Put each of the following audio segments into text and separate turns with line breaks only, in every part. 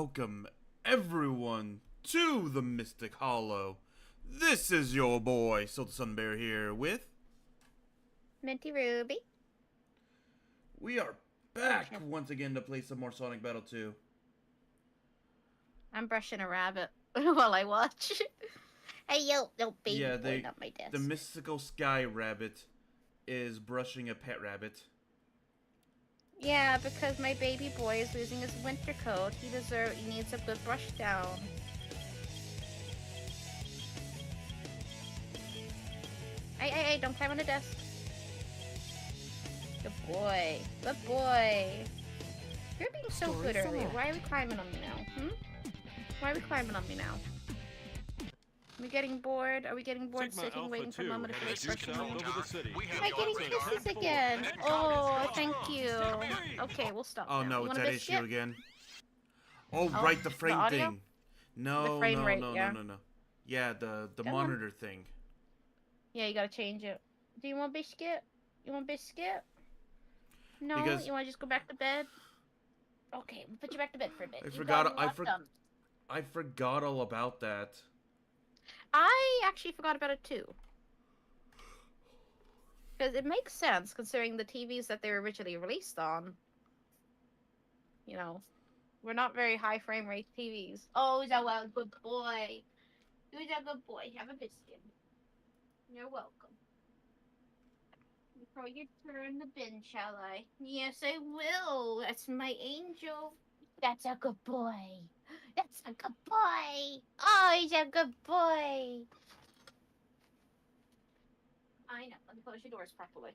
welcome everyone to the Mystic Hollow. This is your boy, Silta Sunbear here with...
Minty Ruby.
We are back once again to play some more Sonic Battle 2.
I'm brushing a rabbit while I watch. Hey, yo, baby boy, not my desk.
The mystical sky rabbit is brushing a pet rabbit.
Yeah, because my baby boy is losing his winter coat. He needs a good brush down. Hey, don't climb on the desk. Good boy. Good boy. You're being so good earlier. Why are we climbing on me now? Why are we climbing on me now? Are we getting bored? Are we getting bored sitting waiting for Mama to finish brushing me? Am I getting kisses again? Oh, thank you. Okay, we'll stop
Oh
now.
no, it's that issue again. Oh, right, the frame thing. No,
the frame rate,
no. Yeah, the monitor thing.
Yeah, you gotta change it. Do you want biscuit? You want biscuit? No,
because
you wanna just go back to bed? Okay, we'll put you back to bed for a bit.
I forgot all about that.
I actually forgot about it too. Because it makes sense considering the TVs that they were originally released on. You know, we're not very high frame rate TVs. Oh, he's a good boy. He's a good boy. Have a biscuit. You're welcome. Before you turn the bin, shall I? Yes, I will. That's my angel. That's a good boy. That's a good boy. Oh, he's a good boy. I know. Let me close your doors properly.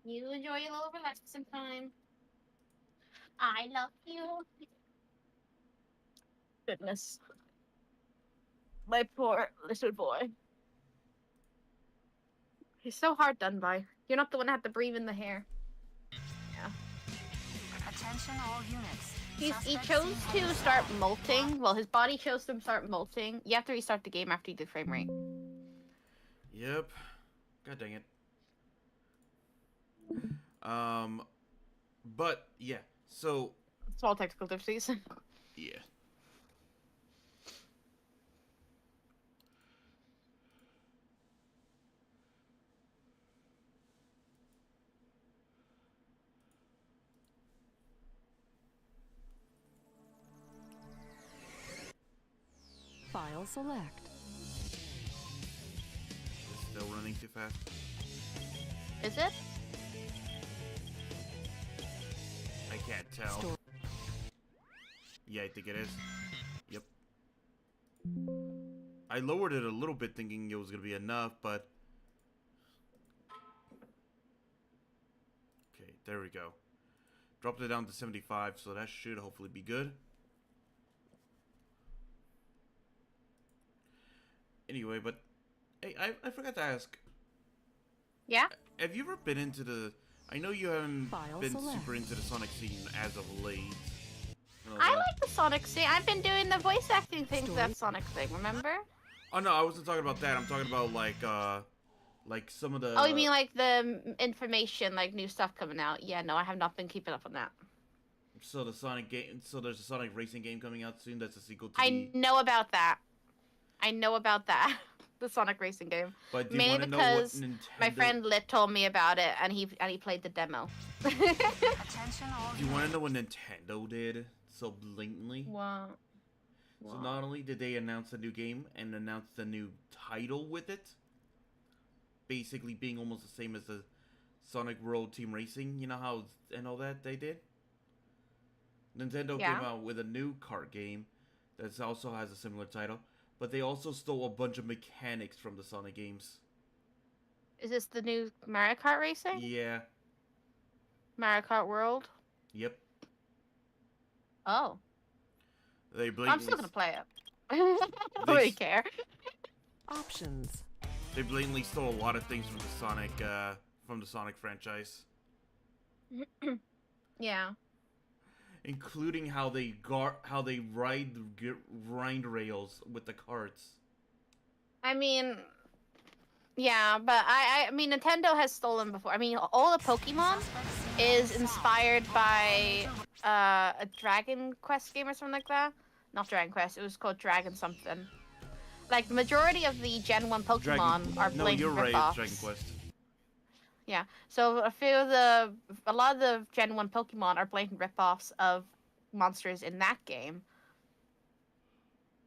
You enjoy your little relaxing time. I love you. Goodness. My poor little boy. He's so hard done by. You're not the one that had to breathe in the hair. Yeah.
Attention all units.
He chose to start molting. Well, his body chose to start molting. You have to restart the game after you do frame rate.
Yep. God dang it. But yeah. So.
Small technical difficulties.
Yeah.
File select.
It's still running too fast.
Is it?
I can't tell. Yeah, I think it is. Yep. I lowered it a little bit thinking it was going to be enough, but... Okay, there we go. Dropped it down to 75, so that should hopefully be good. Anyway, but... Hey, I forgot to ask.
Yeah?
Have you ever been into the... I know you haven't been super into the Sonic scene as of late.
I like the Sonic scene. I've been doing the voice acting things that Sonic thing, remember?
Oh no, I wasn't talking about that. I'm talking about like some of the...
Oh, you mean like the information, like new stuff coming out? Yeah, no, I have not been keeping up on that.
So the Sonic game... So there's a Sonic racing game coming out soon that's a sequel to
I know about that. I know about that. The Sonic racing game.
But do you
mainly because
know what Nintendo...
my friend Lit told me about it, and he played the demo.
Do you want to know what Nintendo did so blatantly?
What?
So not only did they announce a new game and announce the new title with it, basically being almost the same as the Sonic World Team Racing, you know how and all that they did. Nintendo came out with a new kart game that also has a similar title. But they also stole a bunch of mechanics from the Sonic games.
Is this the new Mario Kart racing?
Yeah.
Mario Kart World?
Yep.
Oh.
They
I'm still gonna play it. I don't really care.
Options.
They blatantly stole a lot of things from the Sonic franchise.
Yeah.
Including how they ride the grind rails with the carts.
I mean, Yeah, but I mean, Nintendo has stolen before. I mean, all the Pokemon is inspired by a Dragon Quest game or something like that. Not Dragon Quest. It was called Dragon something. Like the majority of the Gen 1 Pokemon are
No, you're
blatant
right. It's Dragon
ripoffs.
Quest.
Yeah. So a lot of the Gen 1 Pokemon are blatant ripoffs of monsters in that game.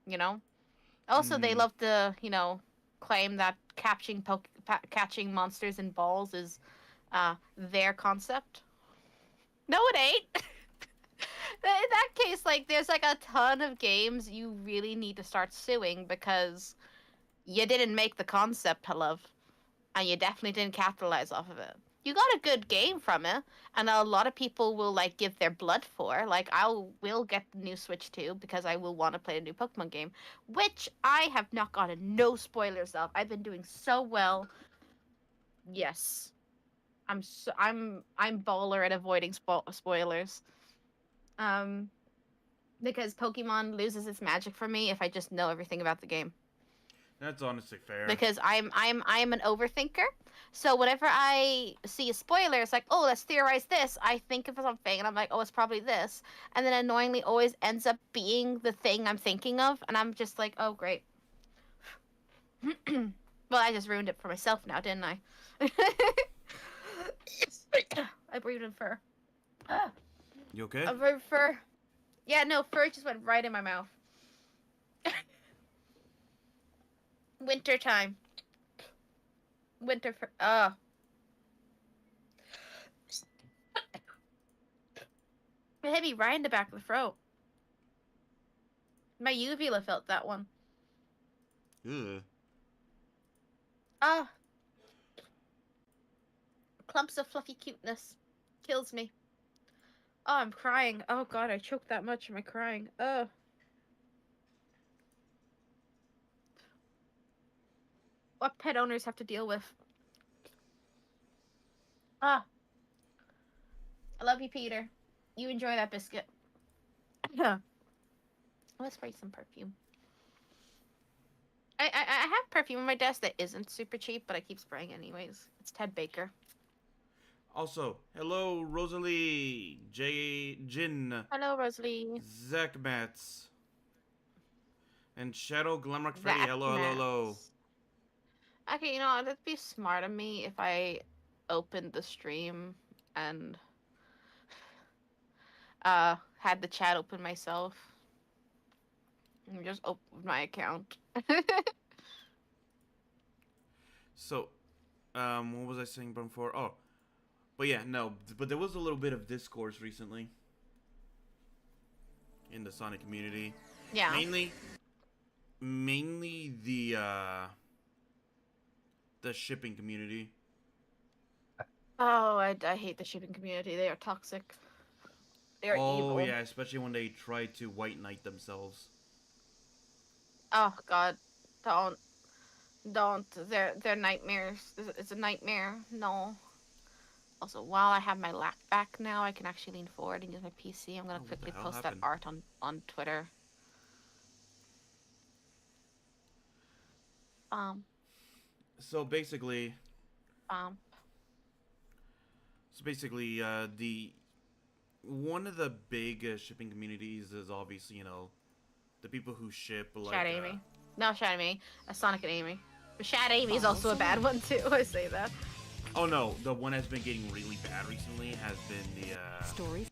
You know? Also, they love to, claim that catching monsters in balls is their concept. No, it ain't. In that case, like, there's like a ton of games you really need to start suing because you didn't make the concept, love, and you definitely didn't capitalize off of it. You got a good game from it, and a lot of people will like give their blood for. Like, will get the new Switch 2 because I will want to play a new Pokemon game, which I have not gotten no spoilers of. I've been doing so well. Yes, I'm baller at avoiding spoilers. Because Pokemon loses its magic for me if I just know everything about the game.
That's honestly fair.
Because I'm an overthinker. So whenever I see a spoiler, it's like, oh, let's theorize this. I think of something, and I'm like, oh, it's probably this. And then annoyingly always ends up being the thing I'm thinking of, and I'm just like, oh, great. Well, I just ruined it for myself now, didn't I? I breathed in fur.
You okay?
I breathed fur. Yeah, no, fur just went right in my mouth. Winter time. Winter fur. I hit me right in the back of the throat. My uvula felt that one.
Ugh.
Clumps of fluffy cuteness. Kills me. Oh, I'm crying. Oh god, I choked that much. Am I crying? Oh. What pet owners have to deal with. I love you, Peter. You enjoy that biscuit. Yeah. Let's spray some perfume. I have perfume on my desk that isn't super cheap, but I keep spraying anyways. It's Ted Baker.
Also, hello, Rosalie, Jin.
Hello, Rosalie.
Zach Mats. And Shadow Glamrock Freddy. Hello, hello.
Okay, you know, it'd be smart of me if I opened the stream and had the chat open myself. And just open my account.
So, what was I saying before? Oh, but yeah, no, but there was a little bit of discourse recently in the Sonic community.
Yeah.
Mainly the shipping community.
Oh, I hate the shipping community. They are toxic. They are evil.
Oh yeah, especially when they try to white knight themselves.
Oh god, don't. They're nightmares. It's a nightmare. No. Also, while I have my lap back now, I can actually lean forward and use my PC. I'm gonna quickly post that art on Twitter.
So basically. The one of the big shipping communities is obviously, you know, the people who ship like.
Shad Amy. No, Shad Amy. Sonic and Amy. But Shad Amy is also a bad one too. I say that.
Oh no, the one that's been getting really bad recently has been the
Stories.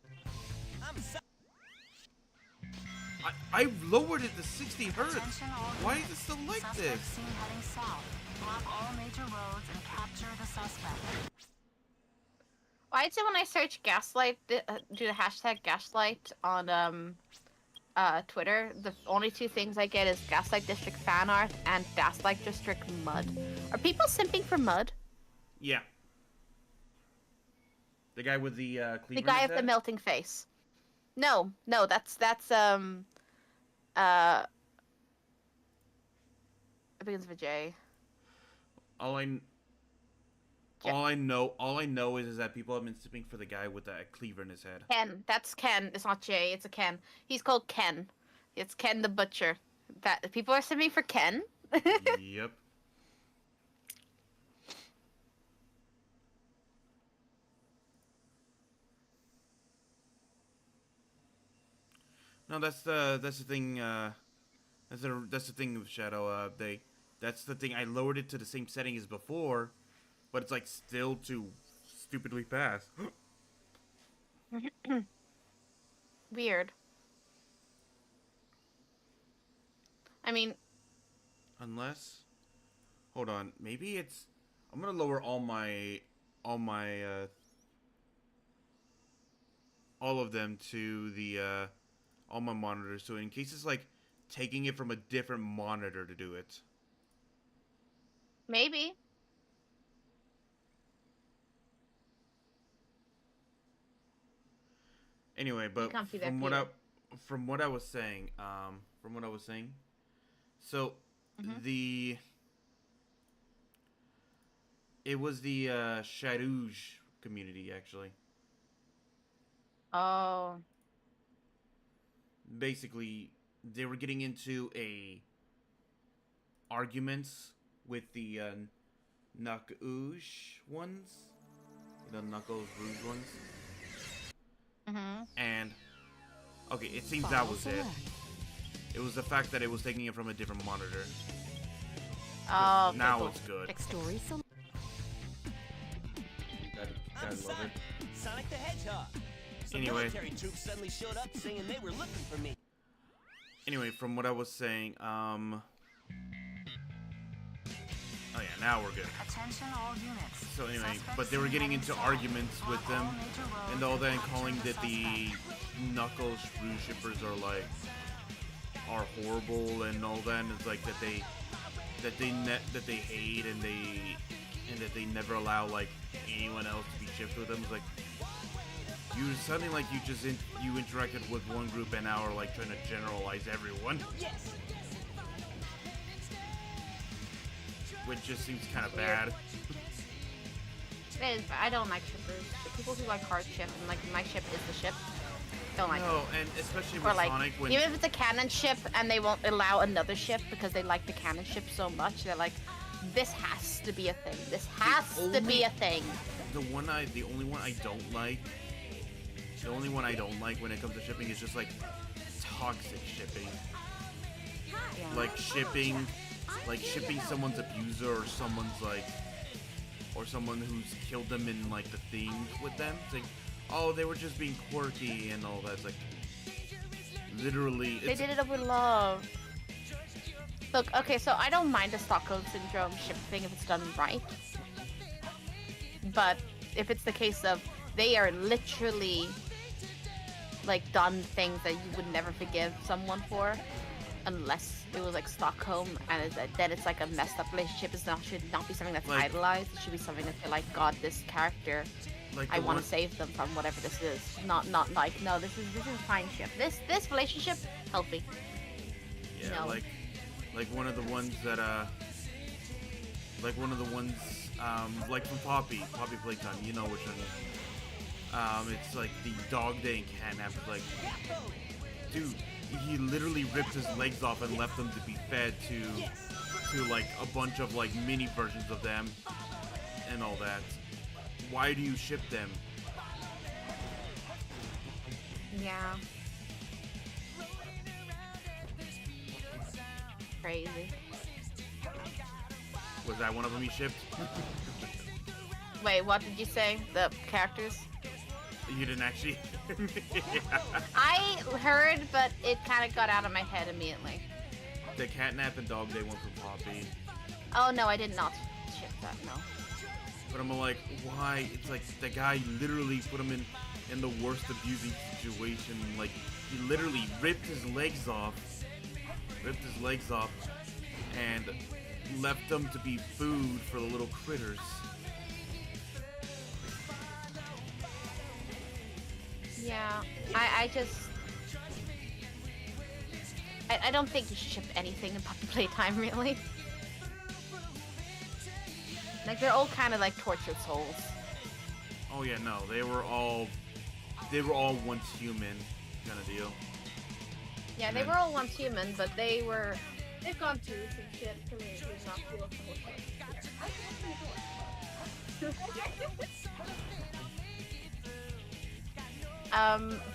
I lowered it to 60 hertz. Why is it still like this?
Seen heading south. Block all major roads and capture the suspect.
Well, I'd say when I search gaslight, do the hashtag gaslight on Twitter, the only two things I get is Gaslight District fan art and Gaslight District mud. Are people simping for mud?
Yeah. The guy with the cleaver.
The guy with the melting face. No, that's it begins with a J.
All I know is that people have been sipping for the guy with the cleaver in his head.
Ken, that's Ken. It's not Jay, it's a Ken. He's called Ken. It's Ken the Butcher. That people are sipping for Ken.
Yep. No, that's the thing. That's the thing with Shadow. That's the thing. I lowered it to the same setting as before, but it's like still too stupidly fast.
Weird. I mean,
Unless, hold on, maybe it's. I'm gonna lower all of them to the all my monitors, so in case it's like taking it from a different monitor to do it.
maybe.
Anyway, but
can't see that
from
view.
from what I was saying, so the it was the Sharouge community actually.
Oh.
Basically, they were getting into arguments with the Nakouj ones, the Knuckles Rouge ones. And okay, it seems that was it. It was the fact that it was taking it from a different monitor.
Oh,
now it's good.
Story
I love it.
Sonic the Hedgehog. Some
Anyway.
military troops suddenly showed up saying they were looking for me.
Anyway, from what I was saying, oh yeah, now we're good.
Attention all units.
So anyway,
Suspects
but they were getting into
south.
arguments with them
All major roads
and all that, and
capture
calling
the
that the Knuckles Rouge shippers are like horrible and all that, and it's like that they hate and that they never allow like anyone else to be shipped with them. It's like you're sounding like you just you interacted with one group and now are like trying to generalize everyone.
Yes.
Which just seems kind of bad.
It is, I don't like shippers. The people who like hard ship and like my ship is the ship. Don't like
No,
it.
and especially
Or
with
like,
Sonic when
even if it's a canon ship and they won't allow another ship because they like the canon ship so much, they're like, this has to be a thing. This has to be a thing.
the only one I don't like when it comes to shipping is just like toxic shipping.
Yeah.
Like shipping someone's abuser or someone's like, or someone who's killed them in like the thing with them. It's like, oh, they were just being quirky and all that. It's like, literally,
They did it over love. Look, okay, so I don't mind the Stockholm Syndrome ship thing if it's done right. But if it's the case of they are literally like done things that you would never forgive someone for, unless it was like Stockholm, and then it's like a messed up relationship. Should not be something that's
Like-
idolized. It should be something that you're like, God, this character,
like
I
the
want
one-
to save them from whatever this is. Not like, no, this is fine ship. This relationship, healthy.
Yeah,
No.
like one of the ones that like from Poppy Playtime, you know which one. It's like the dog day and catnap. It's like, dude, he literally ripped his legs off and left them to be fed to like a bunch of like mini versions of them and all that. Why do you ship them?
Yeah. Crazy.
Was that one of them he shipped?
Wait, what did you say? The characters?
You didn't actually. Yeah.
I heard, but it kind of got out of my head immediately.
The catnap and dog day one from Poppy.
Oh no, I did not ship that. No.
But I'm like, why? It's like the guy literally put him in the worst abusing situation. Like, he literally ripped his legs off, and left them to be food for the little critters.
Yeah, I don't think you should ship anything in Puppy Playtime, really. Like, they're all kind of like tortured souls.
Oh yeah, no, they were all once human, kind of deal.
Yeah, they were all once human, but they've gone through some shit to make me not feel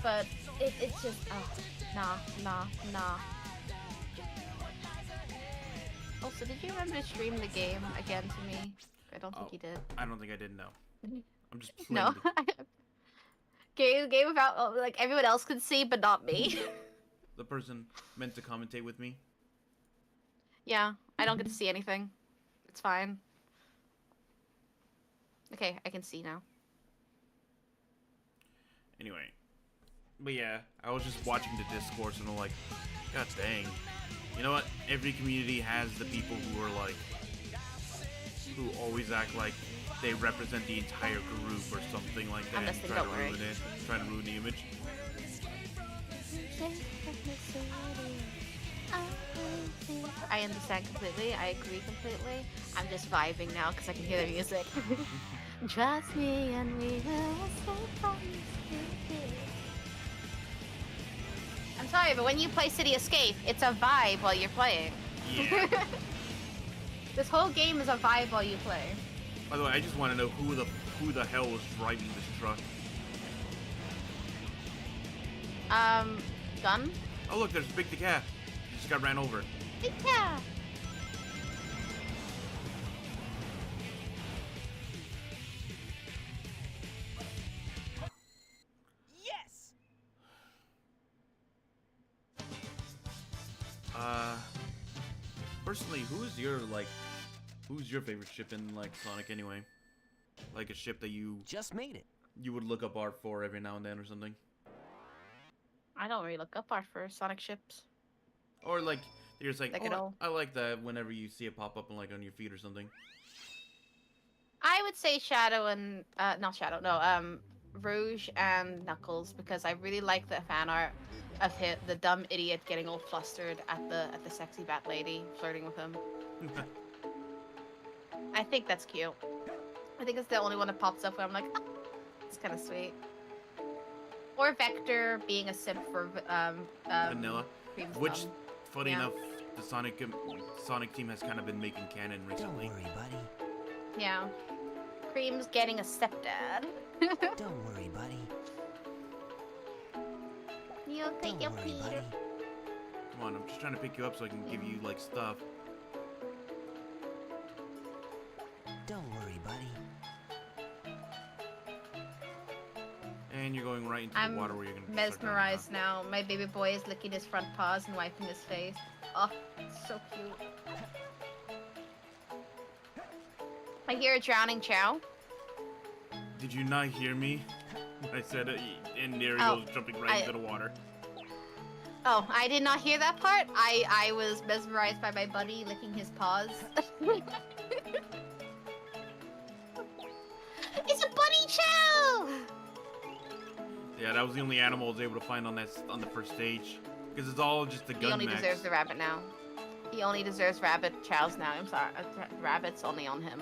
but it's just, Nah, nah, nah. Also, did you remember to stream the game again to me? I don't think you did.
I don't think I did, no. I'm just playing
No. Game about, like, everyone else could see, but not me.
the person meant to commentate with me.
Yeah, I don't get to see anything. It's fine. Okay, I can see now.
Anyway. But yeah, I was just watching the discourse and I'm like, god dang. You know what? Every community has the people who are like, who always act like they represent the entire group or something like that and try to ruin it, try to ruin the image.
I understand completely. I agree completely. I'm just vibing now because I can hear the music. Trust me and we will escape. I'm sorry, but when you play City Escape, it's a vibe while you're playing.
Yeah.
This whole game is a vibe while you play.
By the way, I just want to know who the hell was driving this truck.
Gun?
Oh look, there's Big the Cat. He just got ran over.
Big Cat!
Yes.
Personally, who's your favorite ship in like Sonic anyway? Like a ship that you
Just made it.
would look up art for every now and then or something?
I don't really look up art for Sonic ships.
Or like you're just like,
Like at all.
I like that whenever you see it pop up on like on your feed or something.
I would say Shadow and not Shadow, no, Rouge and Knuckles because I really like the fan art of the dumb idiot getting all flustered at the sexy bat lady flirting with him. I think that's cute. I think it's the only one that pops up where I'm like, oh, it's kind of sweet. Or Vector being a simp for
Vanilla.
Cream's
Which,
mom.
funny
Yeah.
enough, the Sonic team has kind of been making canon recently.
Don't worry, buddy.
Yeah. Cream's getting a stepdad.
Don't worry, buddy.
You okay,
Don't
you
worry,
Peter?
buddy.
Come on, I'm just trying to pick you up so I can give you like stuff.
Don't worry, buddy.
And you're going right into
I'm
the water where you're gonna
mesmerized now. My baby boy is licking his front paws and wiping his face. Oh, it's so cute. I hear a drowning Chow.
Did you not hear me? I said it, and there he
Oh,
goes jumping right into the water.
Oh, I did not hear that part. I was mesmerized by my buddy licking his paws. It's a bunny Chow!
Yeah, that was the only animal I was able to find on the first stage. Because it's all just the gun
He only
max.
deserves the rabbit now. He only deserves rabbit chows now. I'm sorry. Rabbit's only on him.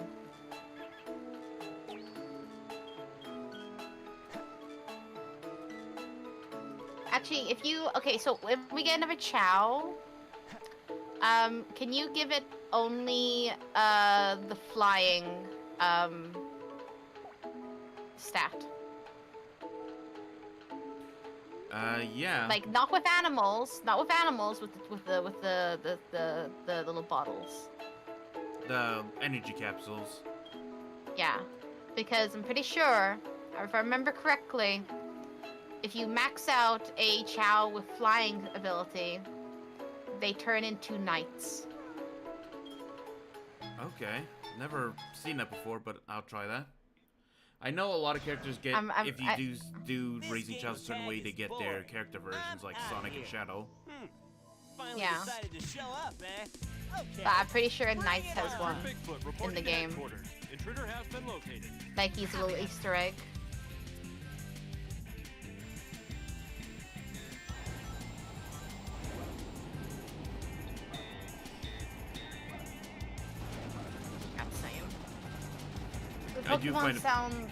Actually, if you... Okay, so if we get another chow, can you give it only, the flying, stat?
Yeah.
Like, not with animals, with the little bottles.
The energy capsules.
Yeah, because I'm pretty sure, if I remember correctly, if you max out a Chow with flying ability, they turn into knights.
Okay. Never seen that before, but I'll try that. I know a lot of characters get, if you do Raising Chows a certain way, they get their character versions, like Sonic and Shadow.
Finally
Yeah.
decided to show up, eh? Okay.
But I'm pretty sure Knights has one in the game.
Intruder has been located.
Like he's a little Easter egg. I'm saying. The
I do find
Pokemon
it-
sounds,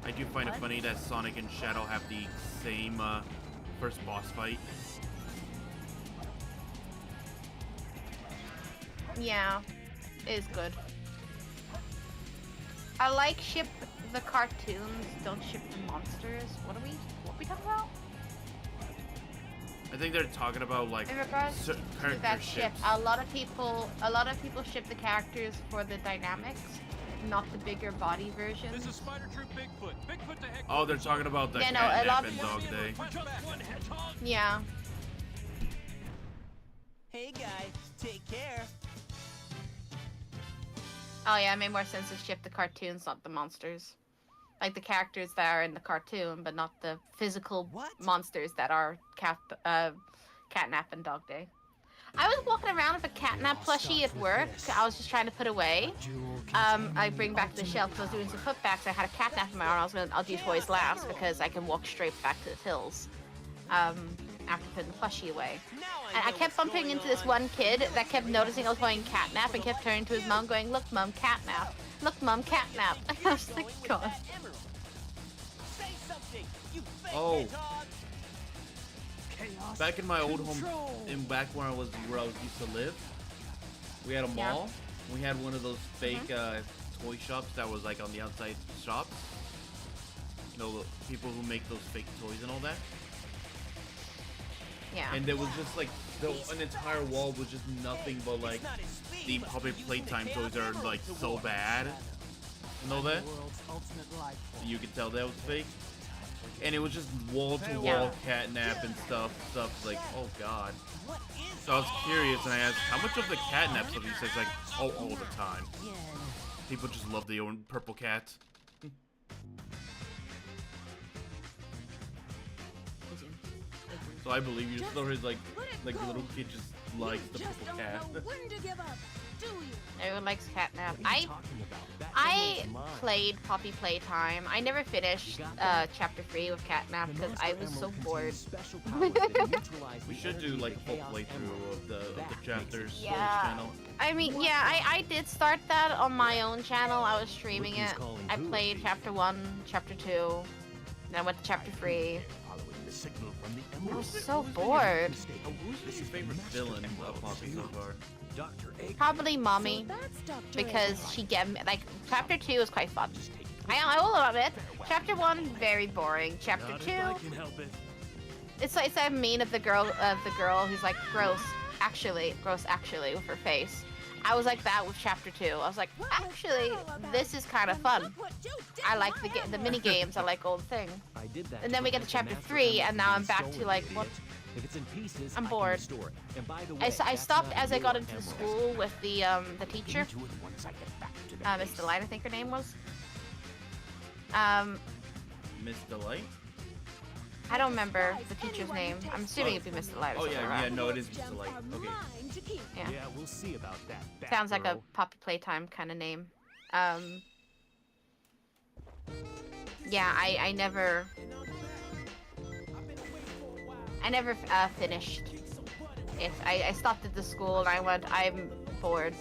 I do find it funny that Sonic and Shadow have the same first boss fight.
yeah, it is good. I like ship the cartoons, don't ship the monsters. What are we talking about?
I think they're talking about like
In regards
certain
to
character
that ship,
ships.
a lot of people ship the characters for the dynamics, not the bigger body versions.
This is Spider Troop Bigfoot. Bigfoot to heck.
Oh, they're talking about the
Yeah, no, a lot
catnap and
of-
dog day.
Yeah.
Hey guys, take care.
Oh yeah, it made more sense to ship the cartoons, not the monsters. Like the characters that are in the cartoon, but not the physical monsters that are Catnap and Dog Day. I was walking around with a Catnap plushie at work. I was just trying to put away. I bring back to the shelf because I was doing some putbacks. I had a Catnap in my arm. I'll do toys last because I can walk straight back to the hills. After putting the plushie away. And I kept bumping into this one kid that kept noticing I was playing Catnap and kept turning to his mom going, "Look, Mom, Catnap. Look, Mom, Catnap." I was like, God.
Oh. Back in my old home, back where I used to live, we had a mall. We had one of those fake toy shops that was like on the outside shops. You know, the people who make those fake toys and all that.
Yeah.
And there was just like an entire wall was just nothing but like the public playtime toys are like so bad. You know that? You could tell that was fake. And it was just wall to wall catnap and stuff like, oh god. So I was curious and I asked, how much of the catnap stuff? He says like, oh, all the time. People just love the own purple cat. So I believe you. Just his like little kid just likes the purple cat.
Everyone likes Catnap. I played Poppy Playtime. I never finished chapter 3 with Catnap because I was so bored.
We should do like a full playthrough of the chapters on this
Yeah.
channel.
I mean, yeah, I did start that on my own channel. I was streaming it. I played chapter 1, chapter 2, then I went to chapter 3. I was so bored.
Who's your favorite villain of Poppy so far?
Probably Mommy, because she get me, like, chapter 2 was quite fun. I will admit, chapter 1 very boring. Chapter 2, it's that meme of the girl who's like gross actually with her face. I was like that with chapter 2. I was like, actually, this is kind of fun. I like the mini games. I like all the things. And then we get to chapter 3, and now I'm back to like, what? I'm bored. I stopped as I got into the school with the teacher. Miss Delight, I think her name was.
Miss Delight?
I don't remember the teacher's name. I'm assuming it'd be Miss Delight.
Oh yeah, no, it is Miss Delight. Okay.
Yeah.
Yeah, we'll see about that.
Sounds like a Poppy Playtime kind of name. Yeah, I never finished it. I stopped at the school and I went, I'm bored.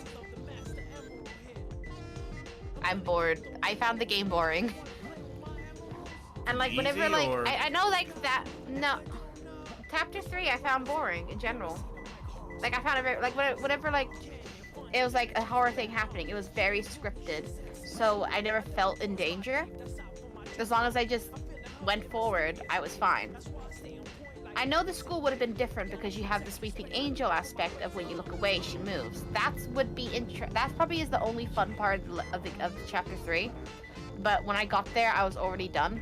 I'm bored. I found the game boring. And like whenever
Easy,
like
or-
I know like that no chapter 3 I found boring in general. Like I found it very, like whatever like it was like a horror thing happening. It was very scripted. So I never felt in danger. As long as I just went forward, I was fine. I know the school would have been different because you have the sweeping angel aspect of when you look away, she moves. That would be that probably is the only fun part of the chapter 3. But when I got there, I was already done.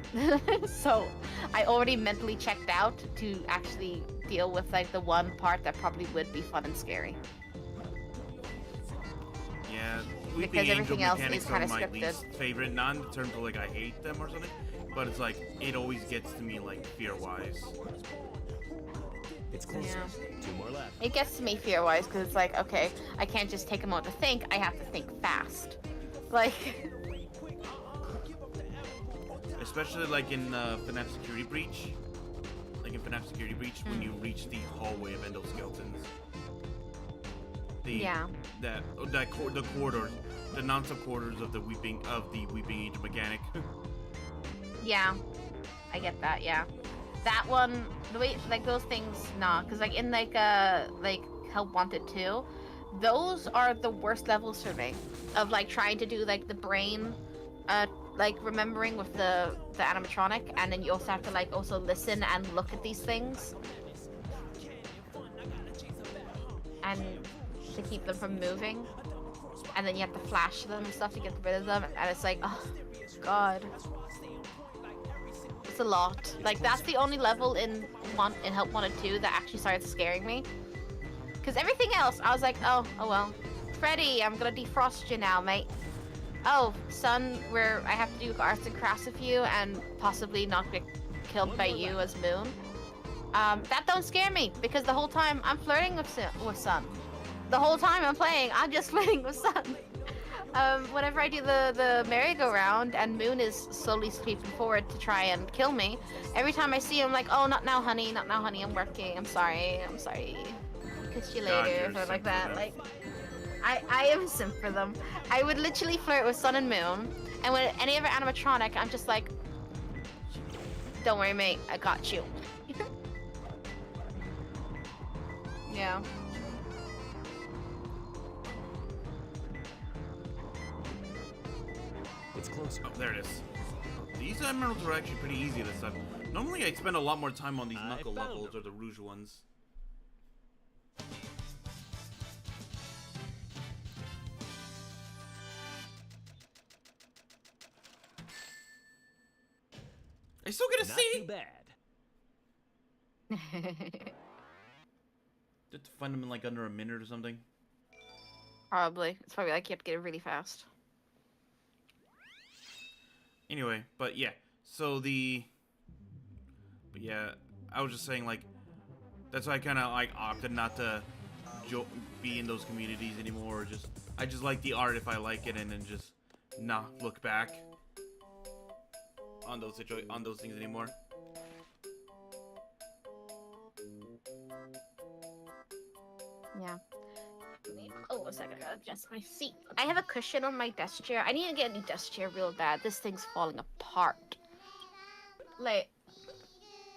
So I already mentally checked out to actually deal with like the one part that probably would be fun and scary.
Yeah,
Because everything else is
kind
kinda
of my
scripted.
least favorite, not in terms of like I hate them or something, but it's like it always gets to me like fear-wise.
It's closer.
Yeah.
2 more left.
It gets to me fear-wise because it's like, okay, I can't just take a moment to think. I have to think fast. Like.
Especially like in FNAF Security Breach. Like in FNAF Security Breach, when you reach the hallway of endoskeletons. The corridors, the non-sub corridors of the Weeping Angel mechanic.
Yeah, I get that. Yeah, that one, the way like those things, nah, because like in like Help Wanted 2, those are the worst levels for me. Of like trying to do like the brain, like remembering with the animatronic, and then you also have to like also listen and look at these things. and to keep them from moving. And then you have to flash them and stuff to get rid of them, and it's like, oh god, it's a lot. Like that's the only level in Help Wanted 2 that actually started scaring me. Cause everything else, I was like, oh well, Freddy, I'm gonna defrost you now, mate. Oh, son, where I have to do arts and crafts with you and possibly not get killed by you as Moon. That don't scare me because the whole time I'm flirting with Sun. The whole time I'm playing, I'm just flirting with Sun. Whenever I do the merry-go-round and Moon is slowly sweeping forward to try and kill me, every time I see him, I'm like, oh, not now, honey, I'm working, I'm sorry. Kiss you later, or like that. Like, I am a simp for them. I would literally flirt with Sun and Moon, and when any other animatronic, I'm just like, don't worry, mate, I got you. Yeah.
It's close.
Oh, there it is. These emeralds are actually pretty easy this time. Normally I spend a lot more time on these knuckle levels or the rouge ones. I still get a
Not
C!
too bad.
Did to find them in like under a minute or something?
Probably. It's probably like you have to get it really fast.
Anyway, but yeah, so I was just saying, like, that's why I kind of, like, opted not to be in those communities anymore, or I just like the art if I like it, and then just not look back on those things anymore.
Yeah. Oh, a second, I gotta adjust my seat. I have a cushion on my desk chair. I need to get a new desk chair real bad. This thing's falling apart. Like,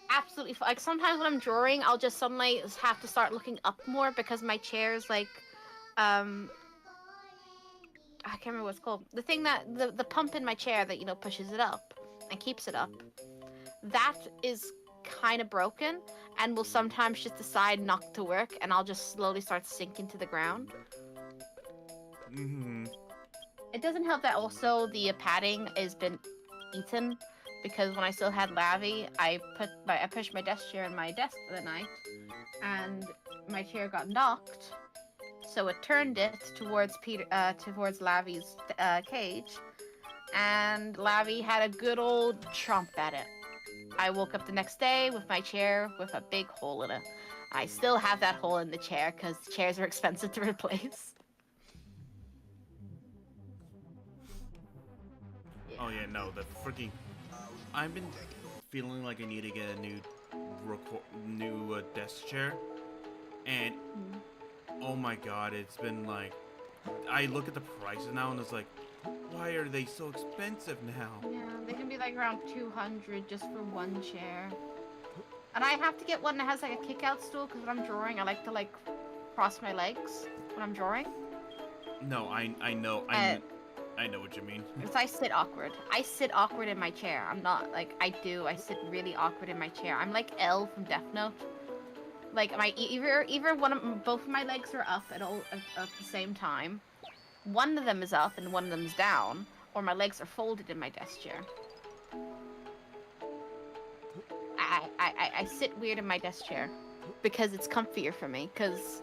absolutely. Like, sometimes when I'm drawing, I'll just suddenly have to start looking up more because my chair's like, I can't remember what it's called. The thing that, the pump in my chair that, you know, pushes it up and keeps it up. That is kind of broken and will sometimes just decide not to work, and I'll just slowly start sinking to the ground.
Mm-hmm.
It doesn't help that also the padding has been eaten, because when I still had Lavi, I pushed my desk chair in my desk for the night, and my chair got knocked, so it turned it towards towards Lavi's cage, and Lavi had a good old chomp at it. I woke up the next day with my chair with a big hole in it. I still have that hole in the chair because chairs are expensive to replace.
Oh yeah, no, the freaking... I've been feeling like I need to get a new desk chair, and oh my god, it's been like... I look at the prices now and it's like, why are they so expensive now?
Yeah, they can be like around 200 just for one chair. And I have to get one that has like a kick-out stool because when I'm drawing, I like to like cross my legs when I'm drawing.
No, I know what you mean.
Because I sit awkward. I sit awkward in my chair. I'm not like I sit really awkward in my chair. I'm like Elle from Death Note. Like my either both of my legs are up at the same time. One of them is up and one of them is down, or my legs are folded in my desk chair. I sit weird in my desk chair because it's comfier for me, because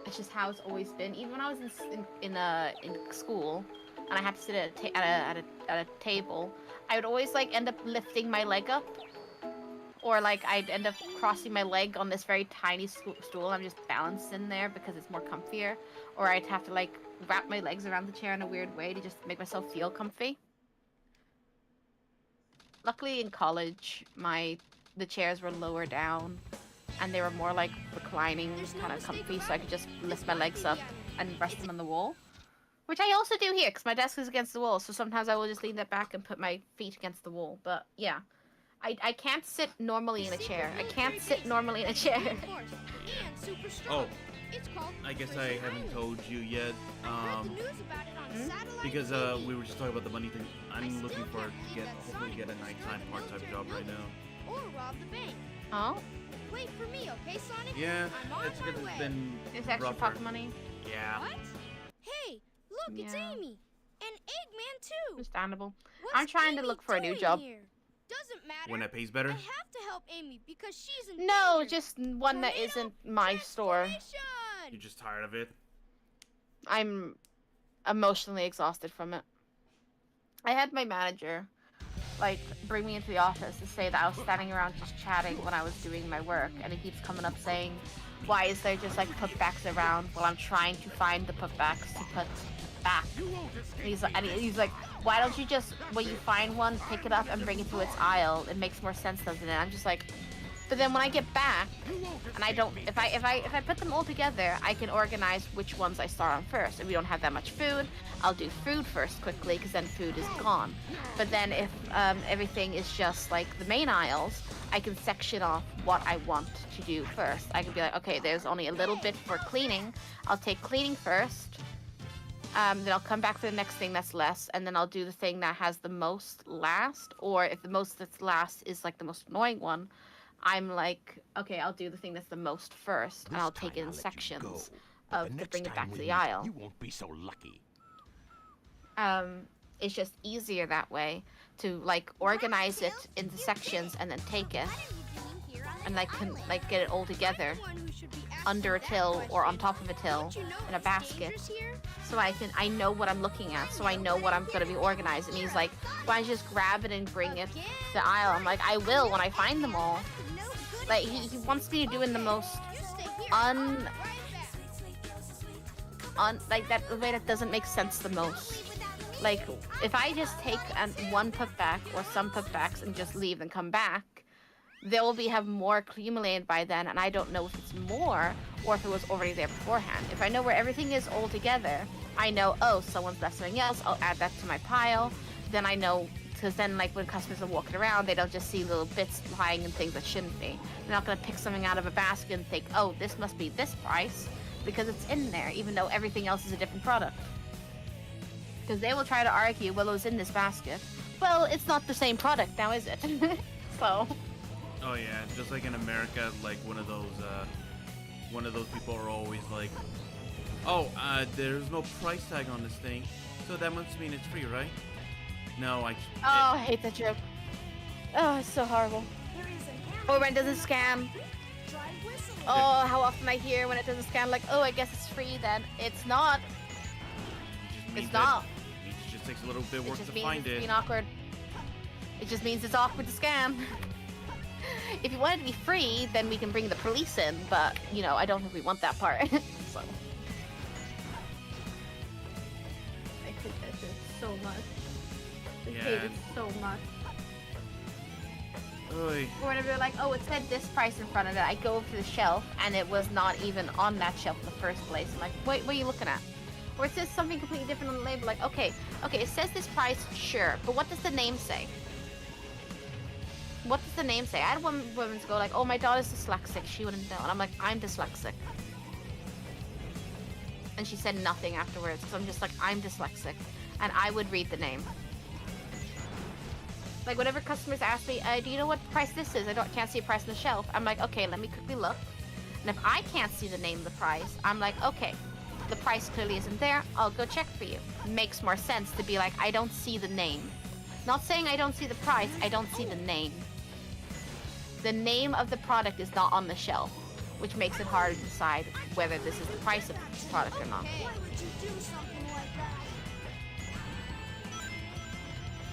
it's just how it's always been. Even when I was in school and I had to sit at a table, I would always like end up lifting my leg up, or like I'd end up crossing my leg on this very tiny stool. I'm just balanced in there because it's more comfier, or I'd have to like wrap my legs around the chair in a weird way to just make myself feel comfy. Luckily in college, the chairs were lower down and they were more like reclining, kind of comfy, so I could just lift my legs up and rest them on the wall. Which I also do here because my desk is against the wall, so sometimes I will just lean that back and put my feet against the wall. But yeah, I can't sit normally in a chair. I can't sit normally in a chair.
Oh, I guess I haven't told you yet, because we were just talking about the money thing. I'm looking for hopefully get a nighttime part-time job right now.
Oh?
Wait for me, okay, Sonic?
Yeah,
I'm on
it's
my
because
way.
it's been
It's extra
rougher.
pocket money.
Yeah.
What? Hey, look, it's
Yeah.
Amy. And Eggman, too.
Understandable.
What's
I'm trying to
Amy
look for a new
doing
job.
Here? Doesn't matter.
When it pays better.
I have to help Amy because she's in
No,
danger.
just one that
Tornado
isn't my store.
transformation!
You're just tired of it.
I'm emotionally exhausted from it. I had my manager, like, bring me into the office to say that I was standing around just chatting when I was doing my work, and he keeps coming up saying, why is there just, like, putbacks around while I'm trying to find the putbacks to put back? And he's like, why don't you just, when you find one, pick it up and bring it to its aisle? It makes more sense, doesn't it? I'm just like, but then when I get back, and I don't, if I put them all together, I can organize which ones I start on first. If we don't have that much food, I'll do food first quickly, because then food is gone. But then if everything is just like the main aisles, I can section off what I want to do first. I can be like, okay, there's only a little bit for cleaning. I'll take cleaning first. Then I'll come back for the next thing that's less, and then I'll do the thing that has the most last. Or if the most that's last is like the most annoying one, I'm like, okay, I'll do the thing that's the most first, and I'll take it in sections to bring it back to the aisle.
You won't be so lucky.
It's just easier that way to like organize it into sections and then take it, and I can like get it all together under a till or on top of a till in a basket, so I know what I'm looking at, so I know what I'm gonna be organizing. And he's like, why don't you just grab it and bring it to the aisle? I'm like, I will when I find them all. Like he wants me to do in the most like that, the way that doesn't make sense the most. Like if I just take one putback or some putbacks and just leave and come back, there will have more accumulated by then, and I don't know if it's more or if it was already there beforehand. If I know where everything is all together, I know, oh, someone's left something else, I'll add that to my pile. Then I know, because then like when customers are walking around, they don't just see little bits lying and things that shouldn't be. They're not going to pick something out of a basket and think, oh, this must be this price, because it's in there, even though everything else is a different product. Because they will try to argue, well, it was in this basket. Well, it's not the same product now, is it? So...
Oh yeah, just like in America, like one of those people are always like, oh, there's no price tag on this thing, so that must mean it's free, right? No,
Oh, I hate that joke. Oh, it's so horrible. Or when it doesn't scan. Oh, how often I hear when it doesn't scan, like, oh, I guess it's free then. It's not. It's not.
It just takes a little bit of work to find
it's
it.
being awkward. It just means it's awkward to scan. If you want it to be free, then we can bring the police in, but, you know, I don't think we want that part. So. I hate that shit so much. I hate it so much.
Oy.
Or whenever they're like, oh, it said this price in front of it, I go over to the shelf, and it was not even on that shelf in the first place. I'm like, wait, what are you looking at? Or it says something completely different on the label, like, okay, it says this price, sure, but what does the name say? What does the name say? I had one woman go like, oh, my daughter's dyslexic, she wouldn't know. And I'm like, I'm dyslexic. And she said nothing afterwards, because I'm just like, I'm dyslexic. And I would read the name. Like, whenever customers ask me, do you know what price this is? Can't see a price on the shelf. I'm like, okay, let me quickly look. And if I can't see the name of the price, I'm like, okay, the price clearly isn't there, I'll go check for you. Makes more sense to be like, I don't see the name. Not saying I don't see the price, I don't see the name. The name of the product is not on the shelf, which makes it hard to decide whether this is the price of this product or not.
Why would you do something like that?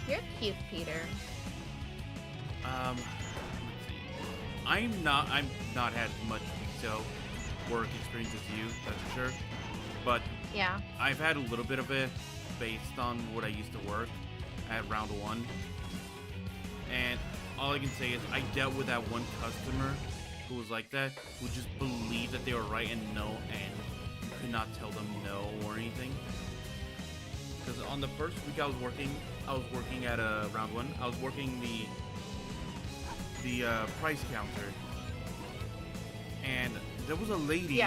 You're cute, Peter.
Let's see. I've not had much retail work experience as you, that's for sure. But
yeah,
I've had a little bit of it based on what I used to work at Round 1. And all I can say is I dealt with that one customer who was like that, who just believed that they were right and you could not tell them no or anything. Because on the first week I was working at Round 1. I was working the price counter, and there was a lady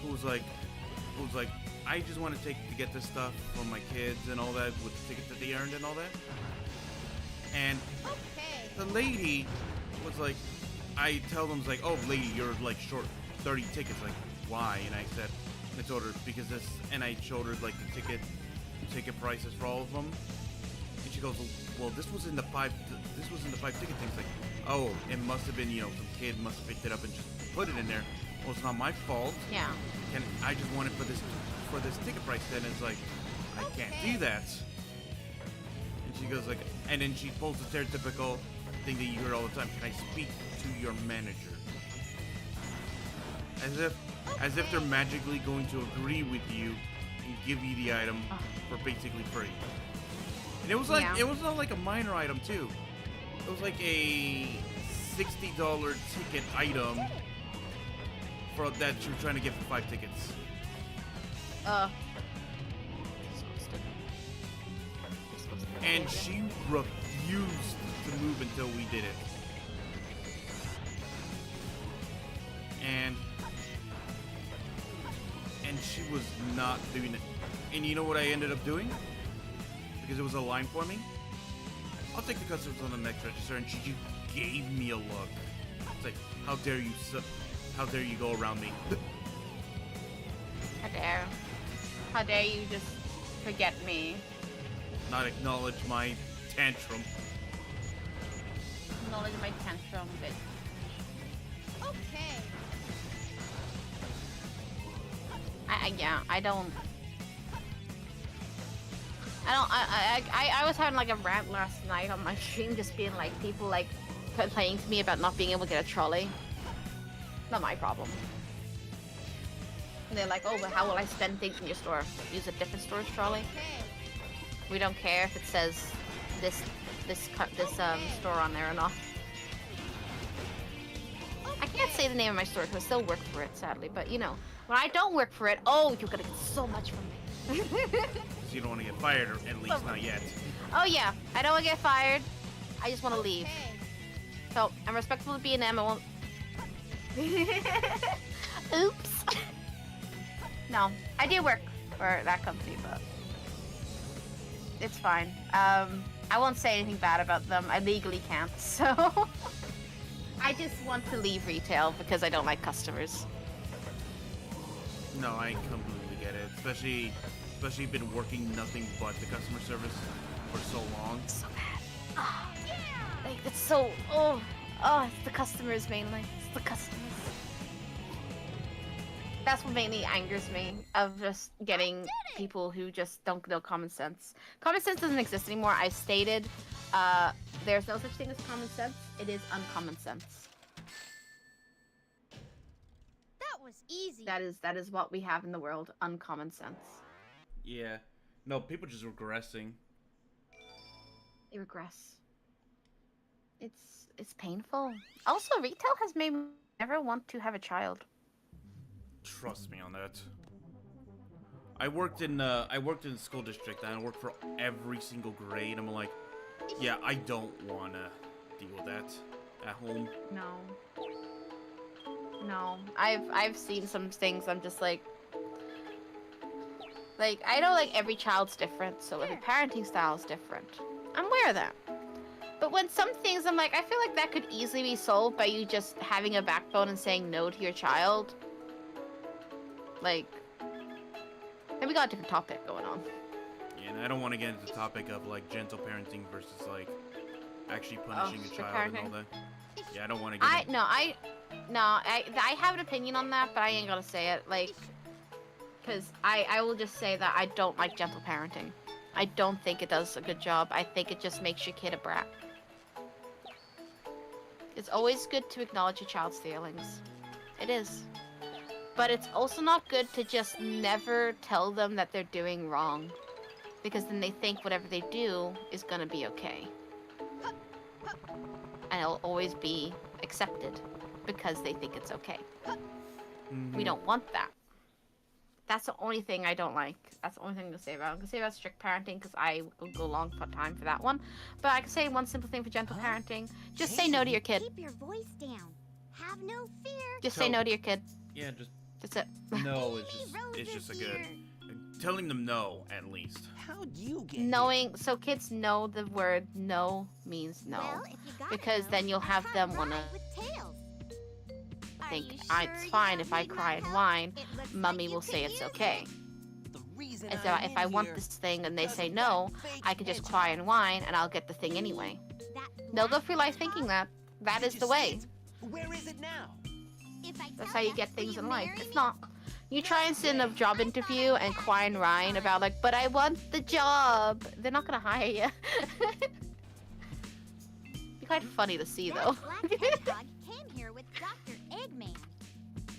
who was like, I just want to get this stuff for my kids and all that with the tickets that they earned and all that. And the lady was like, I tell them, like, oh, lady, you're like short 30 tickets. Like, why? And I said, I told her because this, and I showed her like the ticket prices for all of them. And she goes, well, this was in the five ticket things. Like, oh, it must have been, you know, some kid must have picked it up and just put it in there. Well, it's not my fault.
Yeah.
And I just want it for this ticket price. Then it's like, I can't do that. And she goes like, and then she pulls the stereotypical thing that you hear all the time. Can I speak to your manager? As if they're magically going to agree with you and give you the item for basically free. And it was like, it was not like a minor item too. It was like a $60 ticket item for that you're trying to get for 5 tickets. And she refused to move until we did it. And she was not doing it. And you know what I ended up doing? Because it was a line for me? I'll take the customers on the next register, and she gave me a look. It's like, how dare you go around me?
How dare you just forget me?
Not acknowledge my tantrum.
Acknowledge my tantrum, bitch.
Okay.
I was having like a rant last night on my stream, just being like, people like complaining to me about not being able to get a trolley. Not my problem. And they're like, oh, but how will I spend things in your store? Use a different storage trolley?
Okay.
We don't care if it says this store on there or not. I can't say the name of my store because I still work for it, sadly. But you know, when I don't work for it, oh, you're gonna get so much from me.
So you don't want to get fired, or at least not yet.
Oh yeah, I don't want to get fired. I just want to leave.
Okay.
So I'm respectful to B&M. I won't. Oops. No, I do work for that company, but it's fine. I won't say anything bad about them. I legally can't, so I just want to leave retail because I don't like customers.
No, I completely get it. Especially been working nothing but the customer service for so long.
So bad. Like it's so it's the customers mainly. It's the customers. That's what mainly angers me, of just getting people who just don't know common sense. Common sense doesn't exist anymore. I stated there's no such thing as common sense. It is uncommon sense.
That was easy.
That is what we have in the world, uncommon sense.
Yeah. No, people just regressing.
They regress. It's painful. Also, retail has made me never want to have a child.
Trust me on that. I worked in school district and I worked for every single grade. I'm like, yeah, I don't wanna deal with that at home.
No. I've seen some things. I'm just like I know like every child's different, so every parenting style is different. I'm aware of that. But when some things I'm like, I feel like that could easily be solved by you just having a backbone and saying no to your child. Like, and we got a different topic going on.
Yeah, and I don't want to get into the topic of like gentle parenting versus like actually punishing a child and all that. Yeah, I don't want to get.
I have an opinion on that, but I ain't gonna say it. Like, because I will just say that I don't like gentle parenting. I don't think it does a good job. I think it just makes your kid a brat. It's always good to acknowledge your child's feelings. It is. But it's also not good to just never tell them that they're doing wrong. Because then they think whatever they do is gonna be okay. And it'll always be accepted because they think it's okay.
Mm-hmm.
We don't want that. That's the only thing I don't like. That's the only thing I'm gonna say about it. I'm gonna say about strict parenting because I will go long for time for that one. But I can say one simple thing for gentle parenting. Just say no to your kid.
Keep your voice down. Have no fear.
Just say no to your kid.
Yeah, just
That's it.
no. It's just a good telling them no at least.
How'd you get
Knowing, so kids know the word no means no.
Well, if you got
Because
no,
then you'll have them wanna-
with tails.
think
you
it's
sure
fine
you
if I
don't need
cry
my
and
help?
whine.
It looks
Mummy
like you
will
could
say it's
use
okay.
The reason
And so
I'm
if
in
I want
here
this thing and they
because
say
of
no,
that fake
I can just
hedgehog.
cry and whine and I'll get the thing anyway.
That
They'll go
black
through life
hedgehog?
thinking that. That
Did
is
you
the
see
way.
it? Where is it now?
If I
That's
tell
how you
ya,
get
will
things
you
in life.
marry
It's
me?
not. You try and sit in a job
I thought
interview
I
and
had
cry and
the
whine about
time.
like, but I want the job. They're not gonna hire you. Be quite funny to see though.
That black hedgehog came here with Dr. Eggman.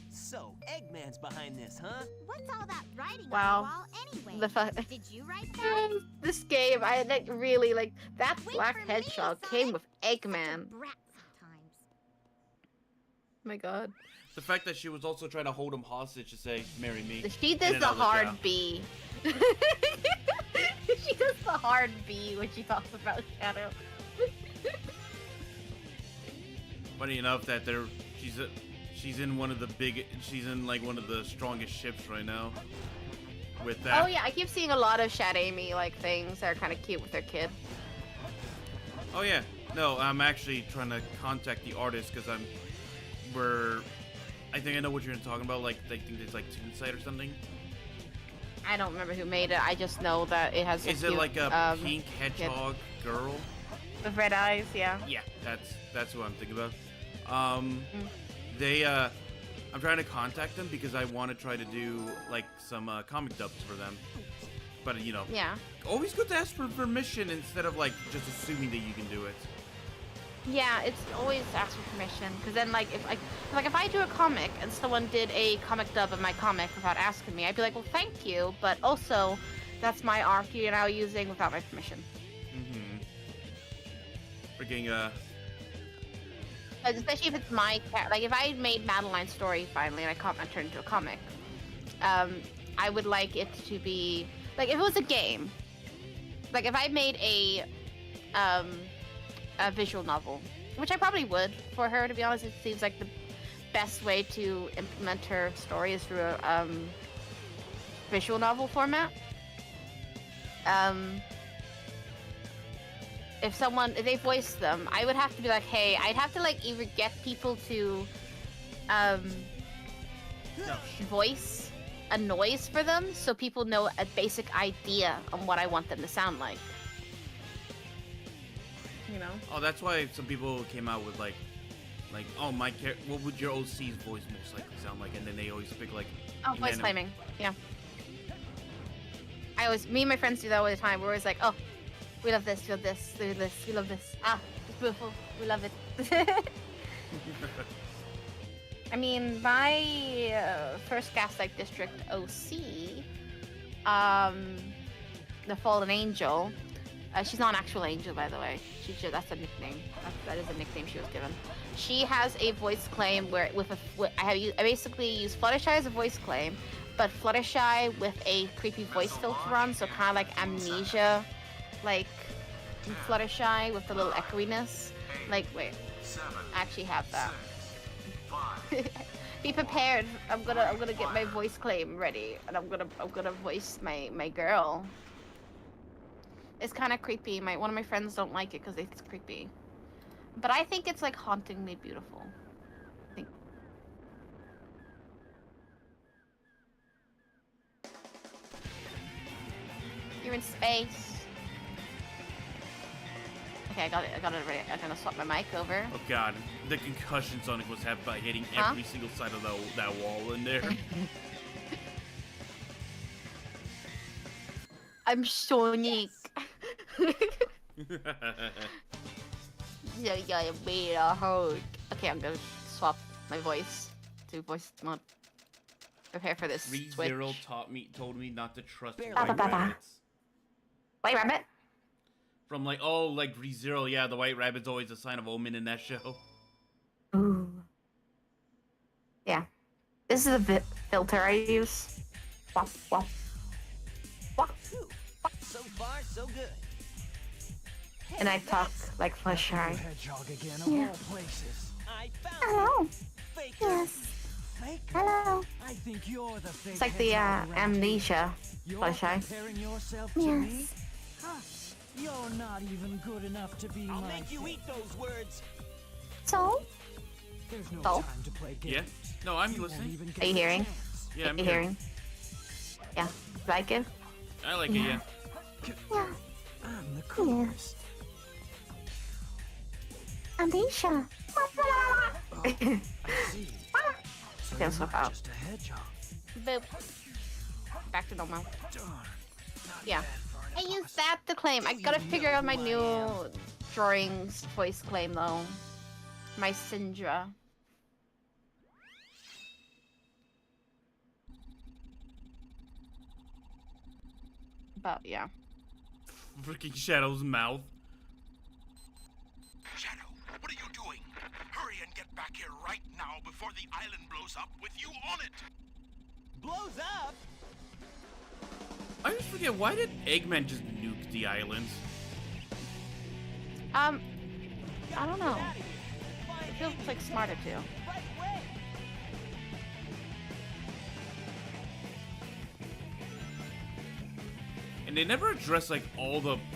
So, Eggman's behind this, huh?
What's all that writing
Wow.
on the wall anyway?
The fu-
Did you write that?
This game, I like really like that
Wait
black
for me,
hedgehog
Sonic.
came with
She's such a
Eggman.
brat sometimes.
Oh my god.
The fact that she was also trying to hold him hostage to say, marry me.
She
and
does
then
the
I'll let you
hard
out.
B. She does the hard B when she talks about Shadow.
Funny enough that she's in one of the she's in like one of the strongest ships right now. With that.
Oh yeah, I keep seeing a lot of Shad Amy like things that are kind of cute with their kid.
Oh yeah. No, I'm actually trying to contact the artist because I think I know what you're talking about. Like, I think it's like Toonside or something.
I don't remember who made it. I just know that it has.
Is it
cute,
like a pink hedgehog girl?
with red eyes? Yeah.
Yeah, that's who I'm thinking about. I'm trying to contact them because I want to try to do like some comic dubs for them. But you know,
Yeah.
always good to ask for permission instead of like just assuming that you can do it.
Yeah, it's always ask for permission because then like if I do a comic and someone did a comic dub of my comic without asking me, I'd be like, well, thank you, but also that's my arc you're now using without my permission.
Freaking
Especially if it's my like if I made Madeline's story finally and I turned into a comic, I would like it to be like if it was a game, like if I made a visual novel, which I probably would for her, to be honest. It seems like the best way to implement her story is through a visual novel format. If they voice them, I would have to be like, hey, I'd have to like either get people to voice a noise for them so people know a basic idea on what I want them to sound like. You know?
oh, that's why some people came out with like oh what would your OC's voice most likely sound like, and then they always pick like
Oh, voice claiming. Yeah. Me and my friends do that all the time. We're always like, oh, we love this, we love this, we love this, we love this. Ah, it's beautiful. We love it. I mean, my first Gaslight District OC, the Fallen Angel. She's not an actual angel, by the way. That's a nickname. That is a nickname she was given. She has a voice claim where I basically use Fluttershy as a voice claim, but Fluttershy with a creepy voice filter on, so kind of like Amnesia, like Fluttershy with the little echoiness. Like, wait, I actually have that. Be prepared. I'm gonna get my voice claim ready, and I'm gonna voice my girl. It's kind of creepy. One of my friends don't like it because they think it's creepy, but I think it's like hauntingly beautiful. I think. You're in space. Okay, I got it ready. I'm gonna swap my mic over.
Oh god, the concussion Sonic was having by hitting
Huh?
every single side of that wall in there.
I'm Sonic. Yeah, wait, hold. Okay, I'm gonna swap my voice to voice mode. Prepare for this switch.
ReZero told me not to trust
Barely.
white
Ba-ba-ba-ba.
rabbits.
White rabbit.
From like ReZero, yeah, the white rabbit's always a sign of omen in that show.
Ooh. Yeah. This is a filter I use. Wop, wop. Wop.
Phew. So far, so good.
And I talk like Fluttershy.
Hedgehog again of
Yeah.
all places.
I found
Hello.
fake.
Yes.
Fake?
Hello.
I think you're the fake
It's like the
hedgehog around
Amnesia.
here. You're
Fluttershy.
comparing yourself to me?
Yes.
Huh. You're not even good enough to be
I'll
my
make you eat those words.
So?
There's no
Oh.
time to play games.
Yeah? No, I'm
You won't
listening.
even
Are
get
you
the
hearing?
chance.
Yeah, I'm
You
here.
hearing? Yeah. Like it?
I like it, yeah.
Yeah.
I'm the coolest.
Alicia.
I see. So
Feels
you're
so
not
out.
just a hedgehog.
Boop. Back to normal.
Darn. Not
Yeah.
bad for an
I used
imposter.
that to claim. I
Do
gotta
you
figure
know
out my
who I
new
am?
drawings voice claim though. My Syndra. But yeah.
Freaking Shadow's mouth.
Shadow, what are you doing? Hurry and get back here right now before the island blows up with you on it!
Blows up?
I always forget, why did Eggman just nuke the island?
I don't know.
Get out of here. Find
It feels like smarter too.
right way.
And they never addressed like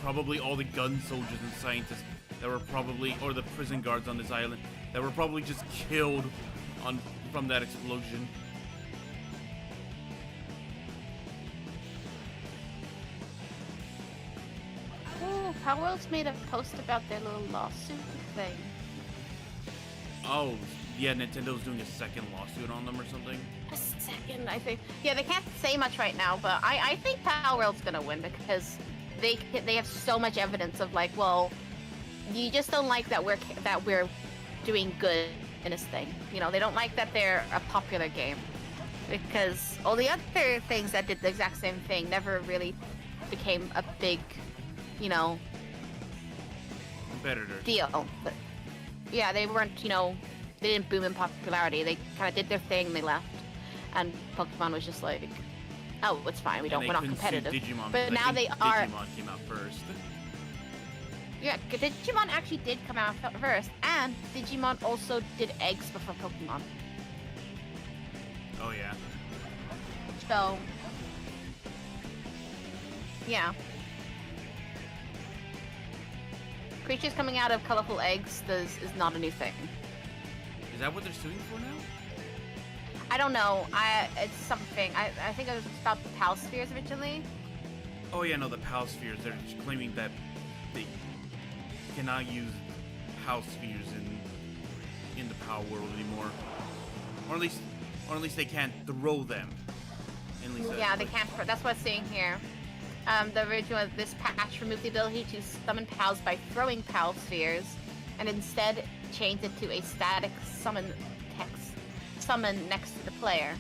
probably all the gun soldiers and scientists that were probably, or the prison guards on this island that were probably just killed from that explosion.
Oh, Power World's made a post about their little lawsuit thing.
Oh, yeah, Nintendo's doing a second lawsuit on them or something.
A second, I think. Yeah, they can't say much right now, but I think Power World's gonna win because they have so much evidence of like, well, you just don't like that we're doing good in this thing. You know, they don't like that they're a popular game because all the other things that did the exact same thing never really became a big, you know,
Competitors.
deal. But yeah, they weren't, you know, they didn't boom in popularity. They kind of did their thing and they left. And Pokemon was just like, oh, it's fine.
And
We're
they
not
couldn't sue
competitive.
Digimon,
But
because I
now they
think
are.
Digimon came out first.
Yeah, Digimon actually did come out first, and Digimon also did eggs before Pokemon.
Oh yeah.
So, yeah. Creatures coming out of colorful eggs is not a new thing.
Is that what they're suing for now?
I don't know. It's something. I think it was about the Pal Spheres originally.
Oh yeah, no, the PAL spheres. They're just claiming that they cannot use PAL spheres in the PAL world anymore, or at least they can't throw them. At least
Yeah, they can't. That's what it's saying here. The original this patch removed the ability to summon pals by throwing pal spheres, and instead changed it to a static summon next to the player.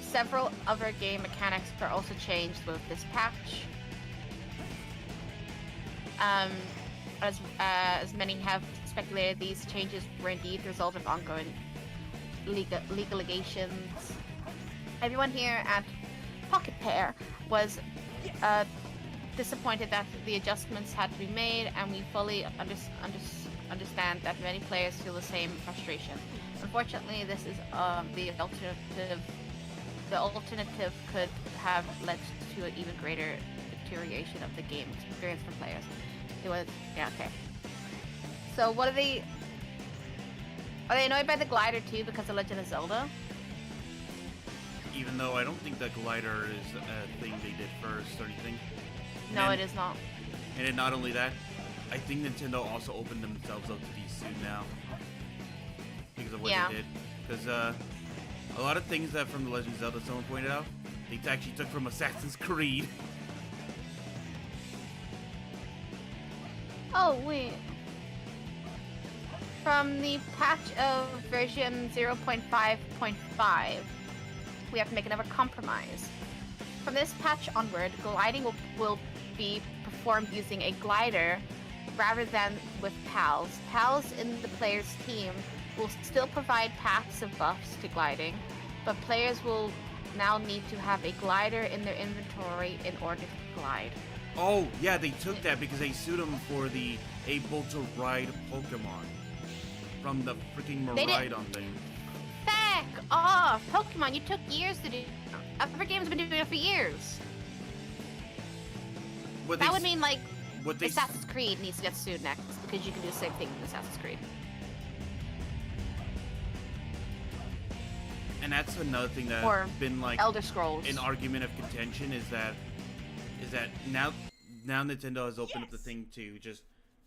Several other game mechanics are also changed with this patch. As many have speculated, these changes were indeed the result of ongoing legal litigations. Everyone here at Pocket Pair was disappointed that the adjustments had to be made, and we fully understand that many players feel the same frustration. Unfortunately, this is the alternative. The alternative could have led to an even greater deterioration of the game experience for players. It was okay. So what are they annoyed by the glider too because of Legend of Zelda?
Even though I don't think the glider is a thing they did first or anything.
No,
And-
it is not.
And then not only that, I think Nintendo also opened themselves up to these soon now. Because of what
Yeah.
they did. Because a lot of things that from The Legend of Zelda someone pointed out, they actually took from Assassin's Creed.
Oh, wait. From the patch of version 0.5.5, we have to make another compromise. From this patch onward, gliding will be performed using a glider rather than with pals. Pals in the player's team will still provide passive buffs to gliding, but players will now need to have a glider in their inventory in order to glide.
Oh, yeah, they took that because they sued them for the able to ride Pokemon. From the freaking
They did-
Miraidon thing.
Back off! Pokemon, you took years to do. Other games have been doing it for years.
What
That
they
would mean like
what they
Assassin's Creed needs to get sued next because you can do the same thing in Assassin's Creed.
And that's another thing that's
Or
been like
Elder Scrolls.
an argument of contention is that now Nintendo has opened up the thing to just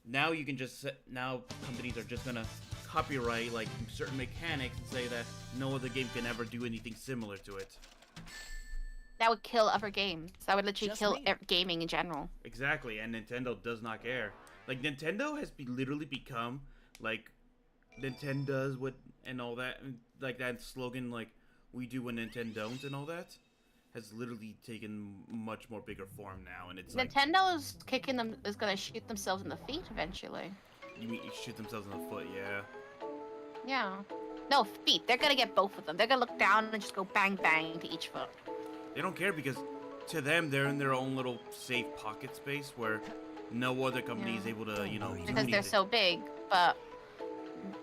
now you can just now companies are just gonna copyright like certain mechanics and say that no other game can ever do anything similar to it.
That would kill other games. That would literally
Just
kill
me.
Gaming in general.
Exactly, and Nintendo does not care. Like Nintendo has literally become like Nintendo does what and all that, and like that slogan like we do what Nintendo don't and all that has literally taken much more bigger form now, and it's like
Nintendo is gonna shoot themselves in the feet eventually.
you mean shoot themselves in the foot, yeah.
Yeah. No, feet. They're gonna get both of them. They're gonna look down and just go bang bang to each foot.
They don't care because to them they're in their own little safe pocket space where no other company is able to, you know, do
Because they're
anything.
so big, but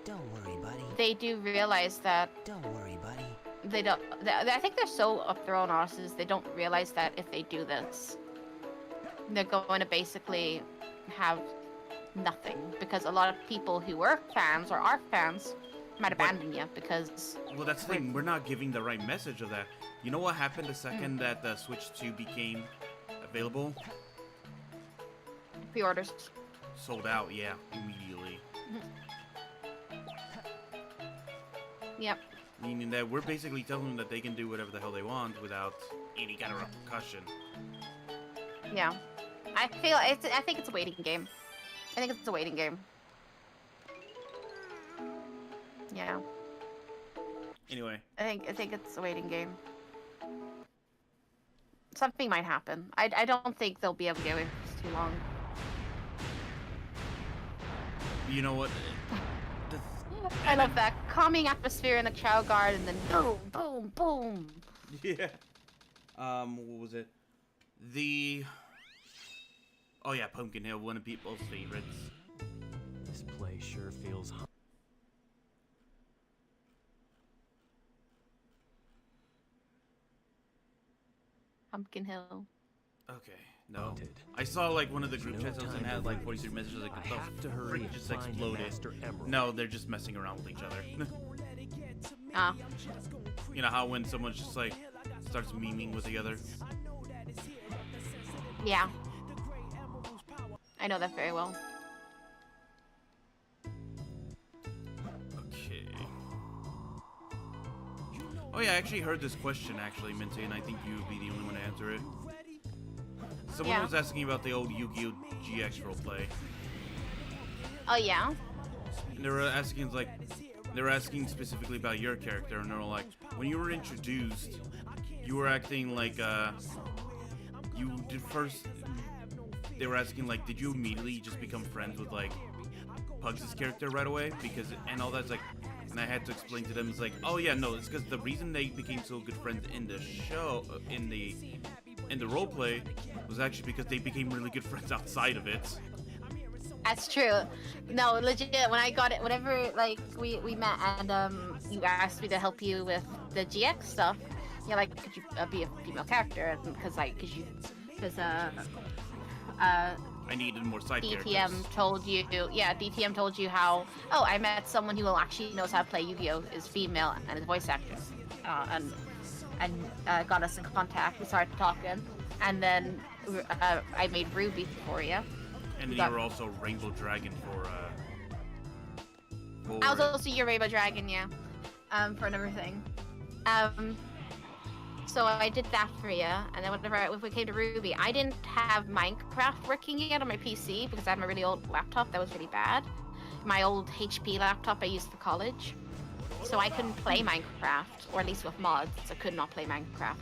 Don't worry, buddy.
they do realize that
Don't worry, buddy.
they don't. I think they're so up their own asses. They don't realize that if they do this, they're going to basically have nothing. Because a lot of people who were fans or are fans might abandon you because.
Well, that's the thing. We're not giving the right message of that. You know what happened the second that the Switch 2 became available?
Pre-orders.
Sold out, yeah, immediately.
Yep.
Meaning that we're basically telling them that they can do whatever the hell they want without any kind of repercussion.
Yeah. I think it's a waiting game. I think it's a waiting game. Yeah.
Anyway,
I think it's a waiting game. Something might happen. I don't think they'll be able to get away for too long.
you know what?
I love that calming atmosphere in the Chow Guard, and then boom, boom, boom.
Yeah. What was it? Oh yeah, Pumpkin Hill, one of people's favorites.
This place sure feels
Pumpkin Hill.
Okay, no.
haunted.
I saw like one of the group
No
chats and
time
had
to
like
wait.
43 messages like,
I
what the
have to hurry
frick
and
just
find
exploded.
Master Emerald.
No, they're just messing around with each other.
Ah.
You know how when someone just like starts memeing with the other?
Yeah. I know that very well.
Okay. Oh yeah, I actually heard this question actually, Minty, and I think you would be the only one to answer it. Someone
Yeah.
was asking about the old Yu-Gi-Oh! GX roleplay.
Oh yeah?
And they were asking specifically about your character, and they were like, when you were introduced, you were acting like, you did first, they were asking like, did you immediately just become friends with like, Pugs' character right away? Because, and all that's like, and I had to explain to them, it's like, oh yeah, no, it's because the reason they became so good friends in the show, in the roleplay, was actually because they became really good friends outside of it.
That's true. No, legit, when I got it, whenever, like, we met and, you asked me to help you with the GX stuff, you're like, could you be a female character? Because,
I needed more side characters.
DTM told you, yeah, DTM told you how, oh, I met someone who actually knows how to play Yu-Gi-Oh! Is female and is voice actress, and got us in contact. We started talking, and then I made Ruby for you.
And then you were also Rainbow Dragon for
I was also your Rainbow Dragon, yeah, for another thing. So I did that for you, and then whenever we came to Ruby, I didn't have Minecraft working yet on my PC because I had my really old laptop that was really bad. My old HP laptop I used for college. So I couldn't play Minecraft, or at least with mods, I could not play Minecraft.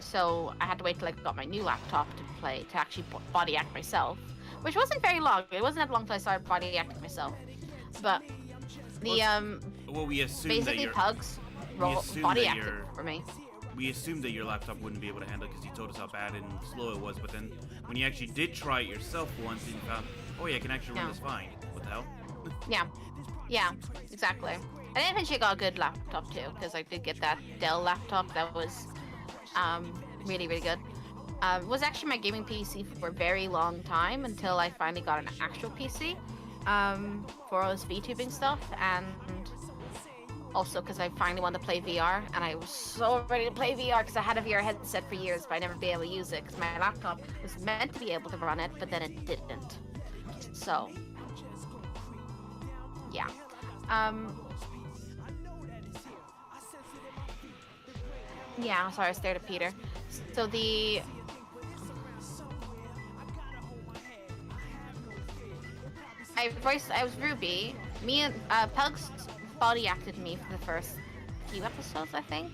So I had to wait till I got my new laptop to actually body act myself. Which wasn't very long, it wasn't that long till I started body acting myself. But the,
well, we assumed that
basically
your
Pugs
assumed
body
that
acted
your-
for me.
we assumed that your laptop wouldn't be able to handle it because you told us how bad and slow it was. But then when you actually did try it yourself once, and you found, oh yeah, I can actually run
Yeah.
this fine. What the hell?
Yeah, exactly. And I eventually got a good laptop too, because I did get that Dell laptop that was really, really good. It was actually my gaming PC for a very long time until I finally got an actual PC for all this VTubing stuff, and Also, because I finally wanted to play VR, and I was so ready to play VR because I had a VR headset for years, but I never been able to use it because my laptop was meant to be able to run it, but then it didn't. So, yeah. Yeah, sorry, I stared at Peter. So I was Ruby. Me and Pugs body acted me for the first few episodes, I think.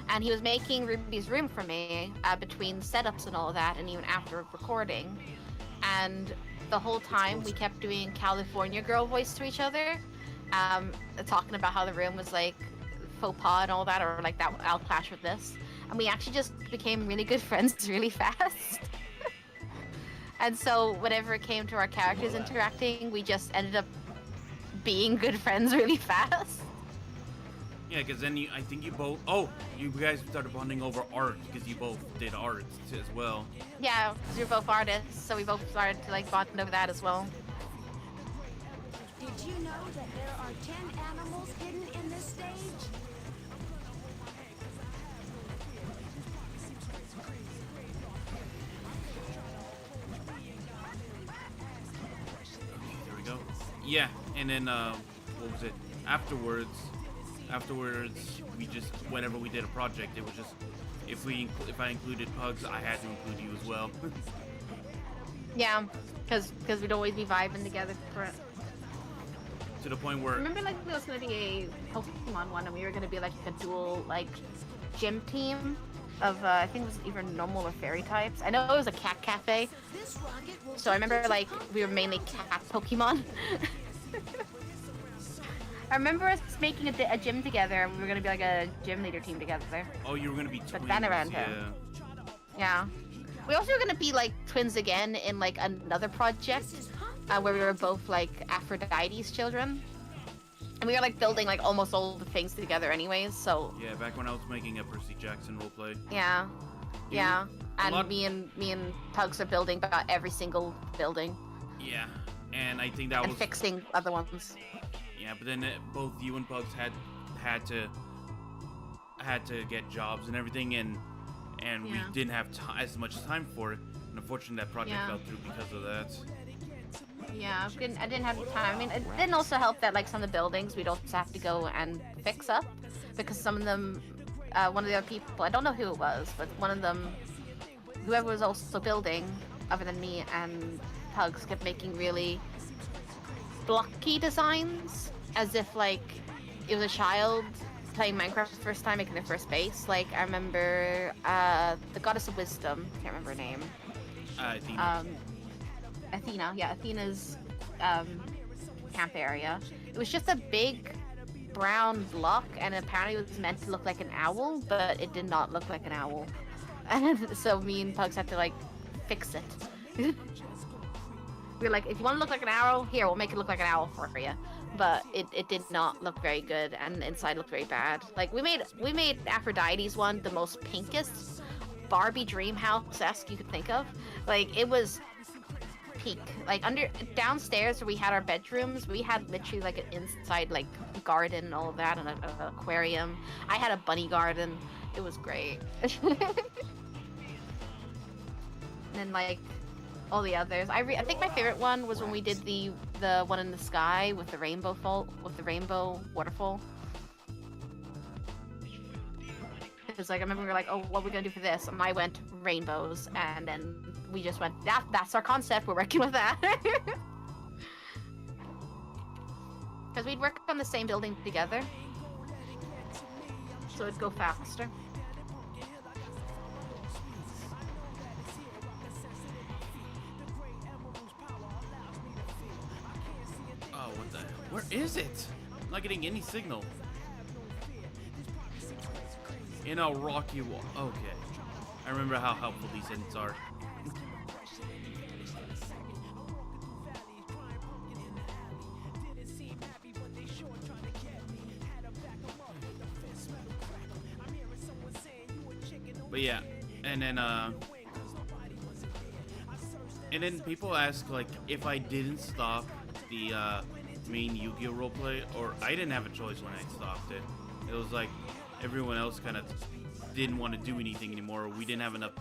And he was making Ruby's room for me between setups and all that, and even after recording. And the whole time we kept doing California girl voice to each other, talking about how the room was like faux pas and all that, or like that I'll clash with this. And we actually just became really good friends really fast. And so whenever it came to our characters interacting, we just ended up being good friends really fast.
Yeah, because then I think you both... Oh, you guys started bonding over art, because you both did art as well.
Yeah, because we were both artists, so we both started to like bond over that as well.
Did you know that there are 10 animals hidden in this stage?
There we go. Yeah, and then, what was it? Afterwards, we just, whenever we did a project, it was just, if I included Pugs, I had to include you as well.
Yeah, because we'd always be vibing together for it.
To the point where...
Remember, like, there was gonna be a Pokemon one, and we were gonna be like a dual, like, gym team of, I think it was either normal or fairy types. I know it was a cat cafe, so I remember, like, we were mainly cat Pokemon. I remember us making a gym together, and we were gonna be like a gym leader team together.
Oh, you were gonna be twins,
but then around
yeah.
Yeah. We also were gonna be like twins again in like another project, where we were both like Aphrodite's children. And we were like building like almost all the things together anyways, so...
Yeah, back when I was making a Percy Jackson roleplay.
Yeah. Yeah. And me and Pugs are building about every single building.
Yeah. And I think that was...
And fixing other ones.
Yeah, but then both you and Pugs had to get jobs and everything, and we didn't have as much time for it. And unfortunately, that project fell through because of that.
Yeah, I didn't have time. I mean, it didn't also help that like some of the buildings we'd also have to go and fix up, because some of them, one of the other people, I don't know who it was, but one of them, whoever was also building, other than me and Pugs, kept making really blocky designs, as if like it was a child playing Minecraft for the first time, making their first base. Like I remember the goddess of wisdom, can't remember her name.
Athena.
Athena, yeah, Athena's camp area. It was just a big brown block, and apparently it was meant to look like an owl, but it did not look like an owl. And so me and Pugs had to like fix it. We were like, if you want to look like an owl, here, we'll make it look like an owl for you. But it did not look very good, and the inside looked very bad. Like we made Aphrodite's one the most pinkest Barbie dream house-esque you could think of. Like it was peak. Like downstairs where we had our bedrooms, we had literally like an inside like garden and all of that, and an aquarium. I had a bunny garden. It was great. And then like all the others. I think my favorite one was when we did the one in the sky with the rainbow waterfall. It was like, I remember we were like, oh, what are we gonna do for this? And I went rainbows, and then we just went, that's our concept, we're working with that. Because we'd work on the same building together, so it'd go faster.
Oh, what the hell? Where is it? I'm not getting any signal. In a rocky wall. Okay. I remember how helpful these hints are. But yeah, and then people ask like if I didn't stop the main Yu-Gi-Oh roleplay, or I didn't have a choice when I stopped it. It was like everyone else kind of didn't want to do anything anymore. We didn't have enough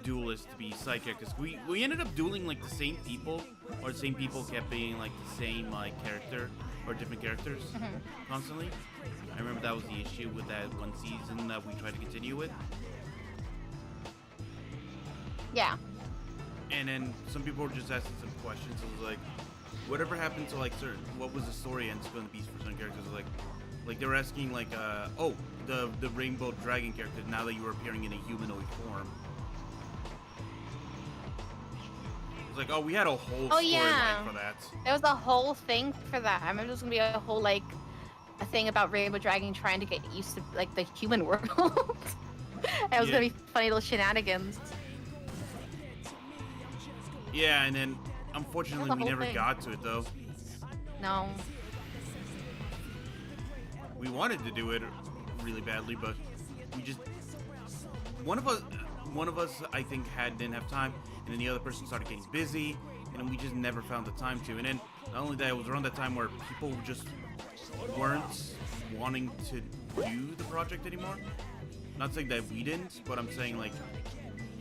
duelists to be side characters. We ended up dueling like the same people, or the same people kept being like the same like character or different characters constantly. I remember that was the issue with that one season that we tried to continue with.
Yeah.
And then some people were just asking some questions. It was like, whatever happened to like certain, what was the story and going to be for certain characters? Like they were asking like, oh, the Rainbow Dragon character, now that you were appearing in a humanoid form. It's like, oh, we had a whole storyline for that.
There was a whole thing for that. I remember there was gonna be a whole like a thing about Rainbow Dragon trying to get used to like the human world. It was gonna be funny little shenanigans.
Yeah, and then unfortunately we never got to it though.
No.
We wanted to do it really badly, but we just one of us I think didn't have time, and then the other person started getting busy, and then we just never found the time to. And then not only that, it was around that time where people just weren't wanting to do the project anymore. Not saying that we didn't, but I'm saying like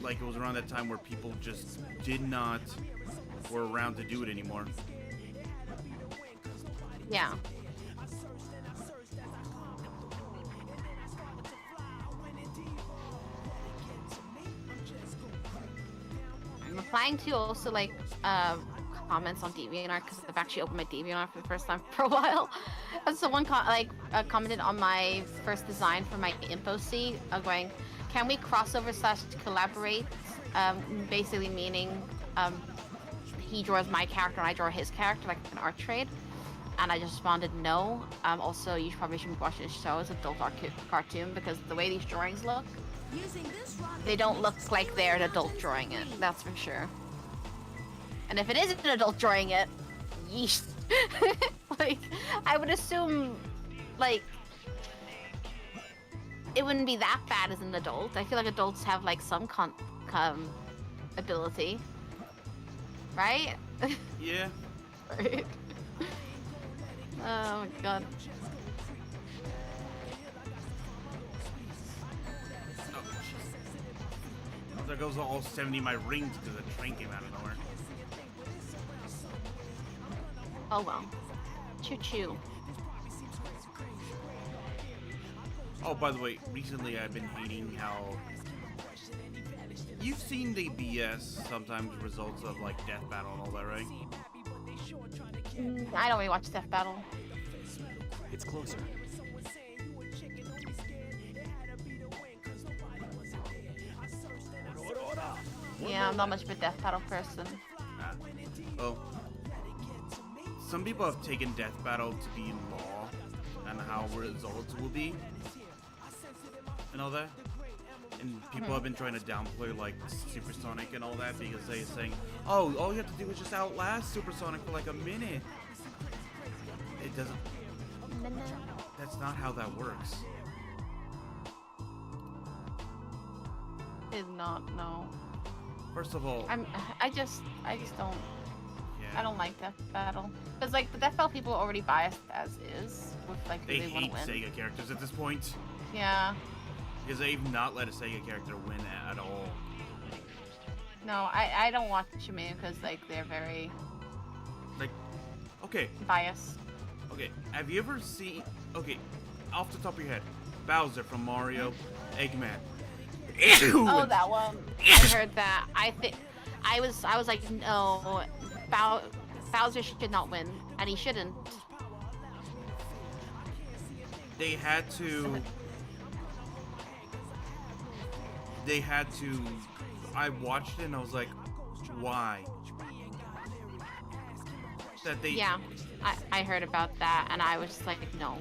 it was around that time where people just were around to do it anymore.
Yeah. I'm applying to also like comments on DeviantArt because I've actually opened my DeviantArt for the first time for a while. And someone commented on my first design for my InfoC, going, "Can we crossover / collaborate?" Basically meaning he draws my character and I draw his character, like an art trade. And I just responded no. Also, you probably shouldn't watch this show as an adult cartoon because the way these drawings look, they don't look like they're an adult drawing it, that's for sure. And if it isn't an adult drawing it, yeesh. Like, I would assume, like, it wouldn't be that bad as an adult. I feel like adults have, like, some ability. Right?
Yeah.
Right? Oh my god.
There goes all 70 of my rings because a train came out of nowhere.
Oh well. Choo choo.
Oh, by the way, recently I've been hating how you've seen the BS sometimes results of like Death Battle and all that, right?
I don't really watch Death Battle.
It's closer.
Yeah, I'm not much of a Death Battle person.
Oh. Some people have taken Death Battle to be law and how results will be and all that. And people have been trying to downplay like Supersonic and all that because they're saying, oh, all you have to do is just outlast Supersonic for like a minute. It doesn't. That's not how that works.
Did not know.
First of all,
I just don't.
yeah.
I don't like Death Battle because like the Death Battle people are already biased as is with like who
They
they want
hate
to win.
Sega characters at this point
Yeah.
because they've not let a Sega character win at all.
No, I don't watch them because like they're very
Like, okay,
biased.
okay. Have you ever seen? Okay, off the top of your head, Bowser from Mario, Eggman.
Oh, that one. I heard that. I was like, no, Bowser should not win, and he shouldn't.
They had to. I watched it and I was like, why? That they.
Yeah, I heard about that, and I was just like, no.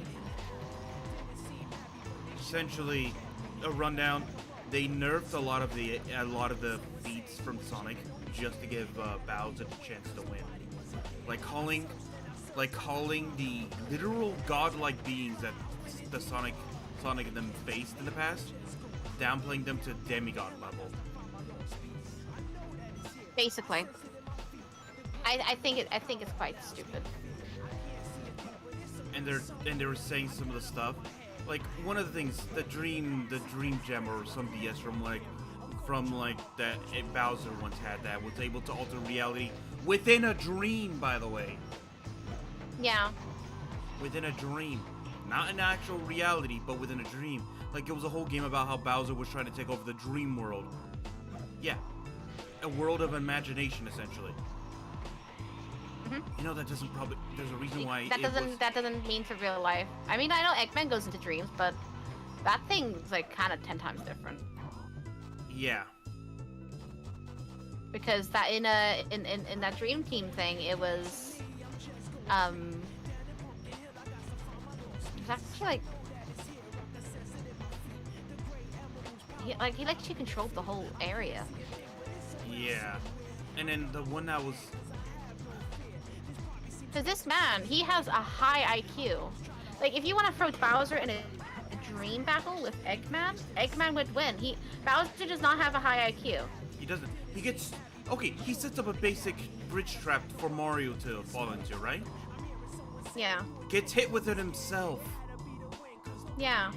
Essentially, a rundown. They nerfed a lot of the feats from Sonic just to give Bowser the chance to win. Like calling the literal godlike beings that the Sonic and them faced in the past, downplaying them to demigod level.
Basically, I think it's quite stupid.
and they were saying some of the stuff. Like one of the things, the dream gem or some BS from that Bowser once had that was able to alter reality within a dream, by the way.
Yeah.
Within a dream. Not an actual reality, but within a dream. Like, it was a whole game about how Bowser was trying to take over the dream world. Yeah. A world of imagination, essentially. You know, that doesn't probably... There's a reason why
that doesn't mean for real life. I mean, I know Eggman goes into dreams, but that thing's, like, kind of 10 times different.
Yeah.
Because that in that Dream Team thing, it was actually he actually controlled the whole area.
Yeah. And then the one that was...
Because this man, he has a high IQ. Like, if you want to throw Bowser in a dream battle with Eggman, Eggman would win. Bowser does not have a high IQ.
He doesn't. He gets... Okay, he sets up a basic bridge trap for Mario to fall into, right?
Yeah.
Gets hit with it himself.
Yeah.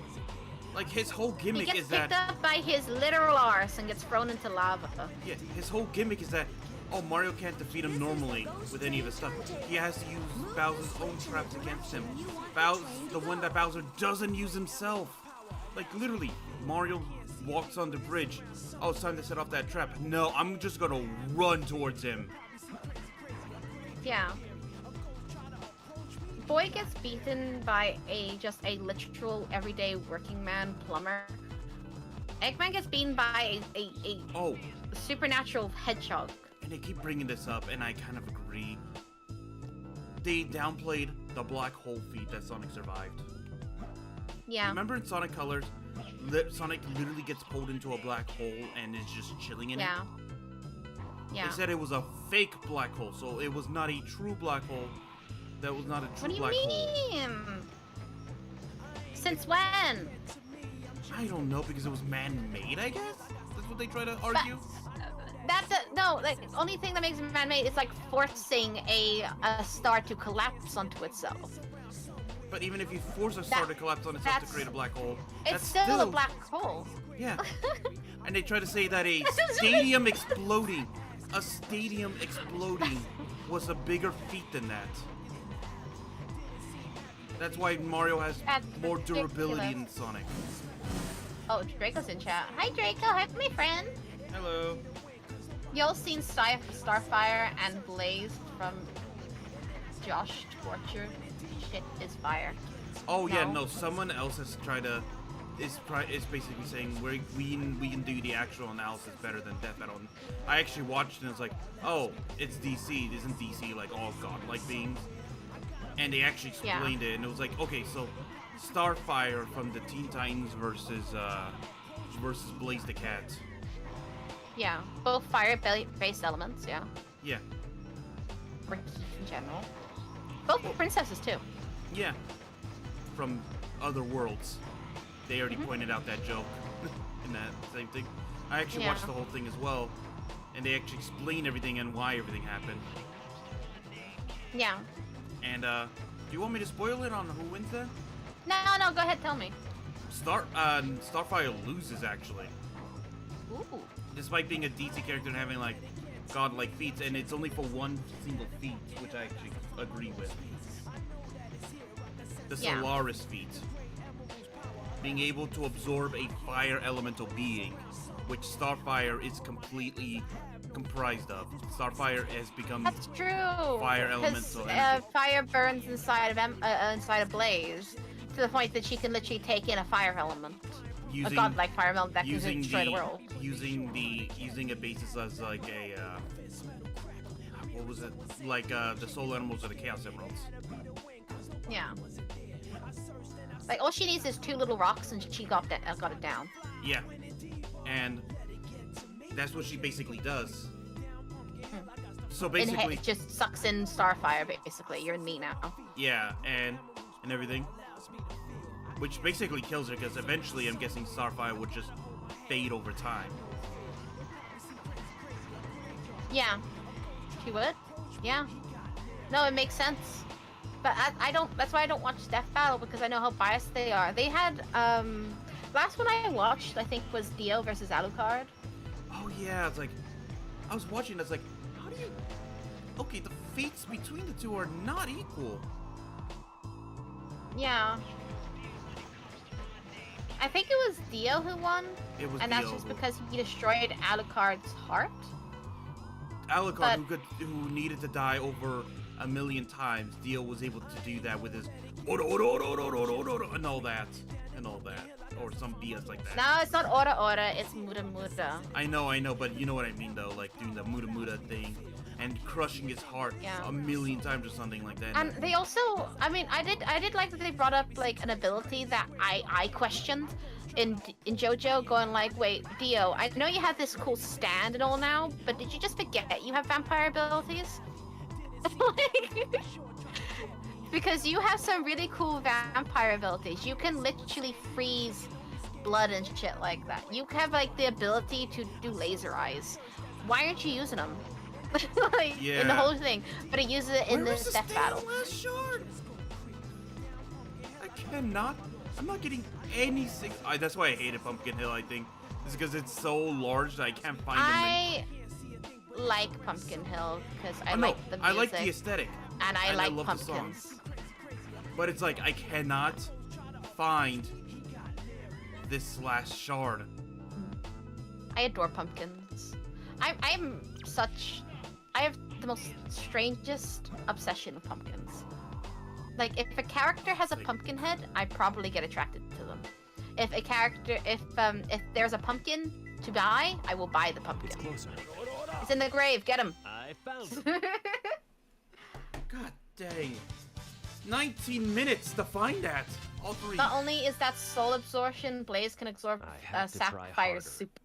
Like, his whole gimmick is that...
He gets picked up by his literal arse and gets thrown into lava.
Yeah, his whole gimmick is that, oh, Mario can't defeat him normally with any of his stuff. He has to use Bowser's own traps against him. The one that Bowser doesn't use himself. Like, literally, Mario walks on the bridge. Oh, it's time to set off that trap. No, I'm just gonna run towards him.
Yeah. Boy gets beaten by just a literal everyday working man plumber. Eggman gets beaten by a supernatural hedgehog.
And they keep bringing this up, and I kind of agree. They downplayed the black hole feat that Sonic survived.
Yeah.
Remember in Sonic Colors, Sonic literally gets pulled into a black hole and is just chilling in it?
Yeah.
They said it was a fake black hole, so it was not a true black hole. That was not a true black hole.
What do you mean? Since when?
I don't know, because it was man-made, I guess? That's what they try to argue?
No, like, the only thing that makes it man-made is like forcing a star to collapse onto itself.
But even if you force a star to collapse on itself to create a black hole,
it's still a black hole.
Yeah. And they try to say that a stadium exploding was a bigger feat than that. That's why Mario has more durability than Sonic.
Oh, Draco's in chat. Hi, Draco. Hi, my friend.
Hello.
Y'all seen Starfire and Blaze from Josh Torture? Shit is fire.
Oh yeah, no. Someone else has tried to. Is basically saying we can do the actual analysis better than Death Battle. And I actually watched and it's like, oh, it's DC. Isn't DC like all godlike beings? And they actually explained it, and it was like, okay, so Starfire from the Teen Titans versus Blaze the Cat.
Yeah, both fire-based elements. Yeah.
Yeah.
Or in general. Both princesses too.
Yeah. From other worlds. They already pointed out that joke in that same thing. I actually watched the whole thing as well, and they actually explain everything and why everything happened.
Yeah.
And do you want me to spoil it on who wins then?
No, go ahead, tell me.
Starfire loses actually.
Ooh.
Despite being a DC character and having like godlike feats, and it's only for one single feat, which I actually agree with. The Solaris feat. Being able to absorb a fire elemental being, which Starfire is completely comprised of. Starfire has become fire elemental.
Fire burns inside of Blaze to the point that she can literally take in a fire element, a godlike fire element that can destroy the world.
Using a basis as like a what was it? Like the soul animals or the Chaos Emeralds.
Yeah. Like all she needs is 2 little rocks and she got it down.
Yeah. And that's what she basically does. So basically,
it just sucks in Starfire. Basically, you're in me now.
Yeah, and everything, which basically kills her because eventually, I'm guessing Starfire would just fade over time. Yeah,
she would. Yeah. No, it makes sense. But I don't. That's why I don't watch Death Battle, because I know how biased they are. They had last one I watched, I think, was Dio versus Alucard.
Oh yeah, it's like I was watching. It's like, how do you? Okay, the feats between the two are not equal.
Yeah. I think it was Dio who won.
It was
and
Dio
that's just
who-
because he destroyed Alucard's heart.
Alucard, who needed to die over a million times, Dio was able to do that with his ora, and all that, or some BS like that.
No, it's not Ora, it's Muda Muda.
I know, but you know what I mean though, like doing the Muda Muda thing and crushing his heart a million times or something like that.
And they also, I mean, I did like that they brought up like an ability that I questioned in JoJo, going like, wait, Dio, I know you have this cool stand and all now, but did you just forget you have vampire abilities? Like, because you have some really cool vampire abilities. You can literally freeze blood and shit like that. You have like the ability to do laser eyes. Why aren't you using them? Like, in the whole thing, but it uses it in this death battle.
Last shard? I cannot. I'm not getting any six. That's why I hated Pumpkin Hill. I think it's because it's so large that I can't find them.
I like Pumpkin Hill because I like the music.
I like the aesthetic,
and I like
love
pumpkins.
The songs. But it's like I cannot find this last shard.
I adore pumpkins. I have the most strangest obsession with pumpkins. Like, if a character has a pumpkin head, I probably get attracted to them. If there's a pumpkin to buy, I will buy the pumpkin.
It's closer.
It's in the grave. Get him.
I found it.
God dang. 19 minutes to find that. All three.
Not only is that soul absorption, Blaze can absorb Sapphire's soup.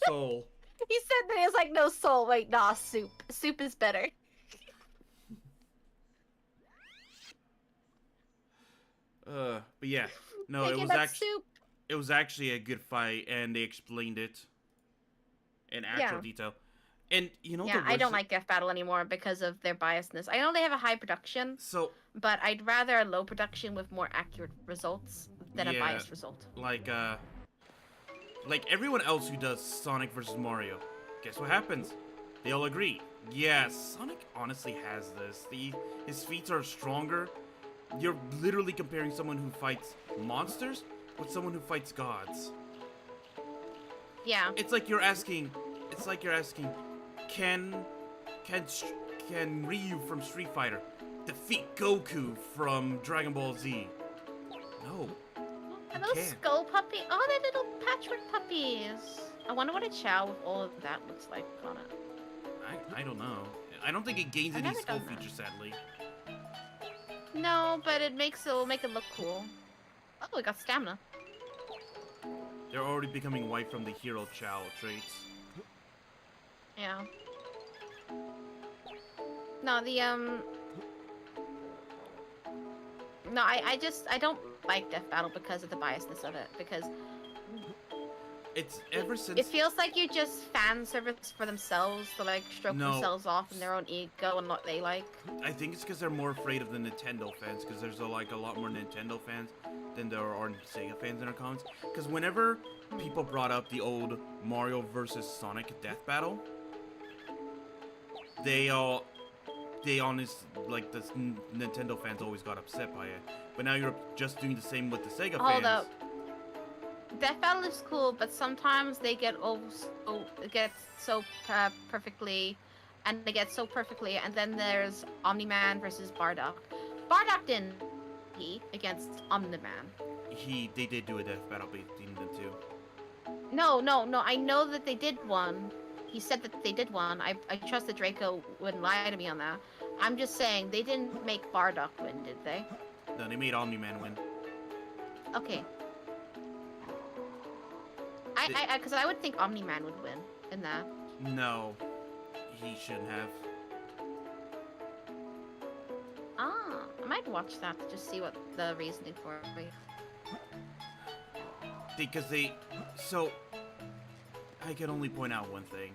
Soul.
He said that it's like, no soul. Wait, nah, soup. Soup is better.
But yeah, no, it was actually a good fight, and they explained it in actual detail. And you know,
I don't like Death Battle anymore because of their biasness. I know they have a high production, but I'd rather a low production with more accurate results than a biased result.
Like everyone else who does Sonic versus Mario, guess what happens? They all agree. Yes, Sonic honestly has this. His feats are stronger. You're literally comparing someone who fights monsters with someone who fights gods.
Yeah.
It's like you're asking, can Ryu from Street Fighter defeat Goku from Dragon Ball Z? No.
Are those skull puppies? Oh, they're little patchwork puppies. I wonder what a chow with all of that looks like on it.
I don't know. I don't think it gains any skull features, sadly.
No, but it will make it look cool. Oh, we got stamina.
They're already becoming white from the hero chow traits.
Yeah. No, no, I don't like Death Battle because of the biasness of it, because
it's ever since
it feels like you just fan service for themselves to like stroke themselves off in their own ego and what they like.
I think it's because they're more afraid of the Nintendo fans, because there's a lot more Nintendo fans than there are Sega fans in our comments. Because whenever people brought up the old Mario versus Sonic Death Battle, the Nintendo fans always got upset by it. But now you're just doing the same with the Sega fans.
Hold up. Death Battle is cool, but sometimes they get so perfectly, and then there's Omni-Man versus Bardock. Bardock didn't against Omni-Man.
They did do a Death Battle between them two.
No, I know that they did one. He said that they did one. I trust that Draco wouldn't lie to me on that. I'm just saying, they didn't make Bardock win, did they?
No, they made Omni-Man win.
Okay. Because I would think Omni-Man would win in that.
No, he shouldn't have.
I might watch that to just see what the reasoning for it.
Because I can only point out one thing.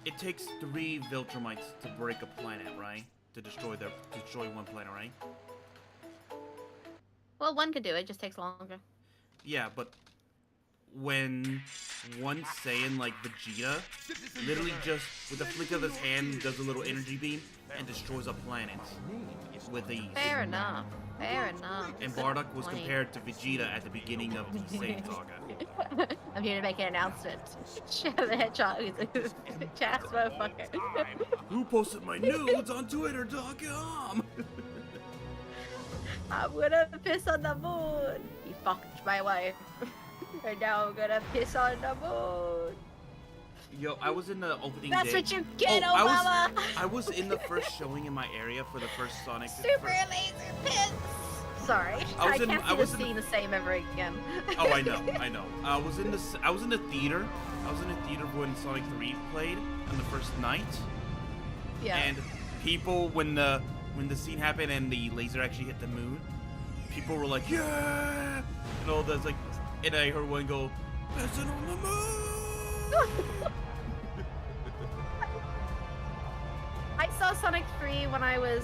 It takes 3 Viltrumites to break a planet, right? To destroy one planet, right?
Well, one could do it. It just takes longer.
Yeah, but when one Saiyan like Vegeta literally just with a flick of his hand does a little energy beam and destroys a planet with ease.
Fair enough. Fair enough.
And Bardock was compared to Vegeta at the beginning of the Saiyan saga.
I'm here to make an announcement. Shadow the Hedgehog is a Chaz motherfucker.
Who posted my nudes on Twitter.com?
I'm gonna piss on the moon. He fucked my wife. And now I'm gonna piss on the moon.
Yo, I was in the opening
That's
day.
what you get,
Oh,
Obama!
I was in the first showing in my area for the first Sonic.
Super laser piss! Sorry, I can't see this scene the same ever again.
Oh, I know. I was in the theater. I was in the theater when Sonic 3 played on the first night.
Yeah.
And people, when the scene happened and the laser actually hit the moon, people were like, yeah! And all that's like, and I heard one go, pissing on the moon!
I saw Sonic 3 when I was,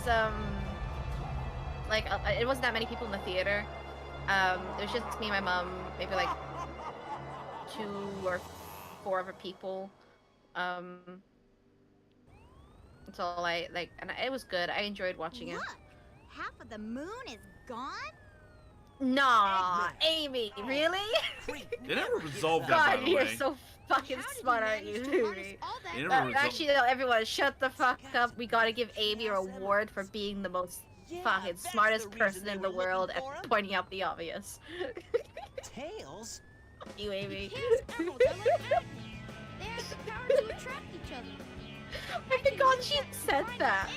it wasn't that many people in the theater. It was just me and my mom, maybe like 2 or 4 other people. So and it was good. I enjoyed watching it.
Look, half of the moon is gone?
Nah, Amy, really?
They never resolved that,
God,
by the
you're
way.
so fucking smart, aren't you, Hootie?
They never resolved.
Actually, no, everyone, shut the fuck up. We gotta give Amy a reward for being the most fucking smartest person in the world at pointing out the obvious.
Tails?
Fuck you, Amy.
Emeralds are like magnets. They have the power to attract each other.
I forgot she said that.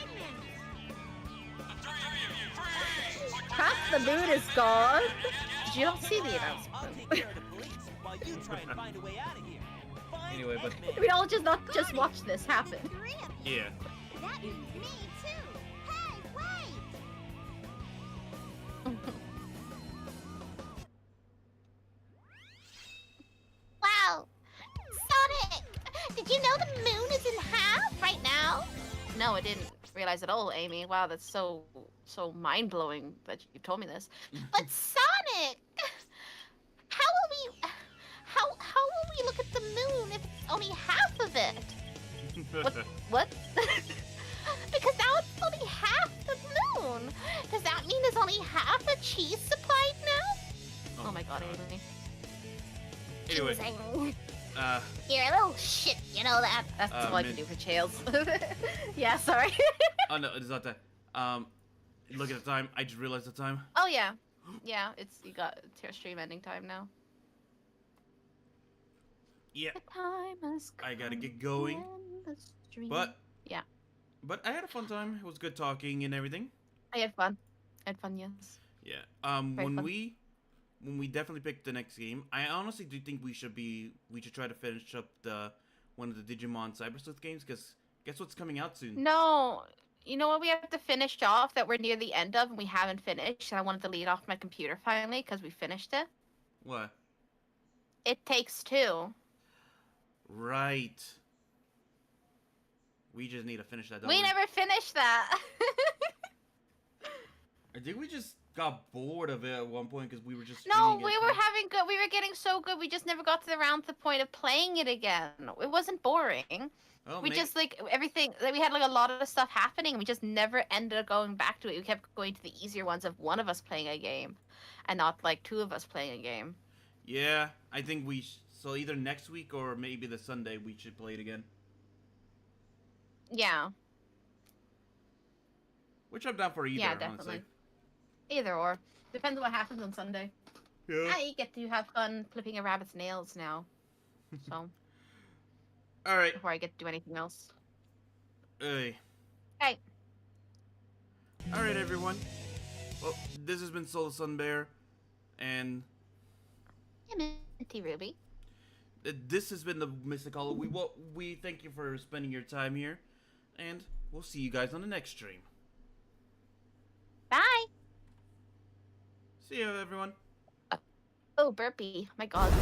Half the moon is gone. Did you not see the announcement?
I'll take care of the police while you try and find a way out of here. Find
Anyway, but-
Eggman.
We all just not just watch this happen.
Yeah.
That means me too. Hey, wait!
Wow! Sonic! Did you know the moon is in half right now?
No, I didn't realize at all, Amy. Wow, that's so mind-blowing that you told me this.
But Sonic! How will we look at the moon if it's only half of it?
What?
Because now it's only half the moon. Does that mean there's only half a cheese supplied now?
Oh my god, Amy.
Anyway,
Teasing.
uh,
You're a little shit, you know that?
That's all I can do for Chaels. Yeah, sorry.
oh no, it's not that. Look at the time. I just realized the time.
Oh yeah. Yeah, you got stream ending time now.
Yeah,
Time has
I gotta
come
get going.
when the stream-
But I had a fun time. It was good talking and everything.
I had fun. Yes.
Yeah.
Very
When
fun.
we definitely pick the next game, I honestly do think we should try to finish up one of the Digimon Cyber Sleuth games, because guess what's coming out soon?
No, you know what we have to finish off that we're near the end of and we haven't finished, and I wanted to delete off my computer finally because we finished it.
What?
It Takes Two.
Right. We just need to finish that. Don't
We never finished that.
I think we just got bored of it at one point because we were just.
No,
streaming
we
it.
were having good. We were getting so good. We just never got to the round to the point of playing it again. It wasn't boring.
Oh,
We
maybe-
just everything. We had a lot of stuff happening. We just never ended up going back to it. We kept going to the easier ones of one of us playing a game, and not 2 of us playing a game.
Yeah, I think we. So either next week or maybe the Sunday we should play it again.
Yeah.
Which I'm down for either.
Yeah, definitely.
Honestly.
Either or. Depends on what happens on Sunday.
Yeah.
I get to have fun clipping a rabbit's nails now. So,
All right.
before I get to do anything else.
Hey.
Hey.
All right, everyone. Well, this has been Soul Sun Bear, and
Minty Ruby.
this has been the Mystic Hollow. We thank you for spending your time here, and we'll see you guys on the next stream.
Bye.
See you, everyone.
Oh, burpee. My god.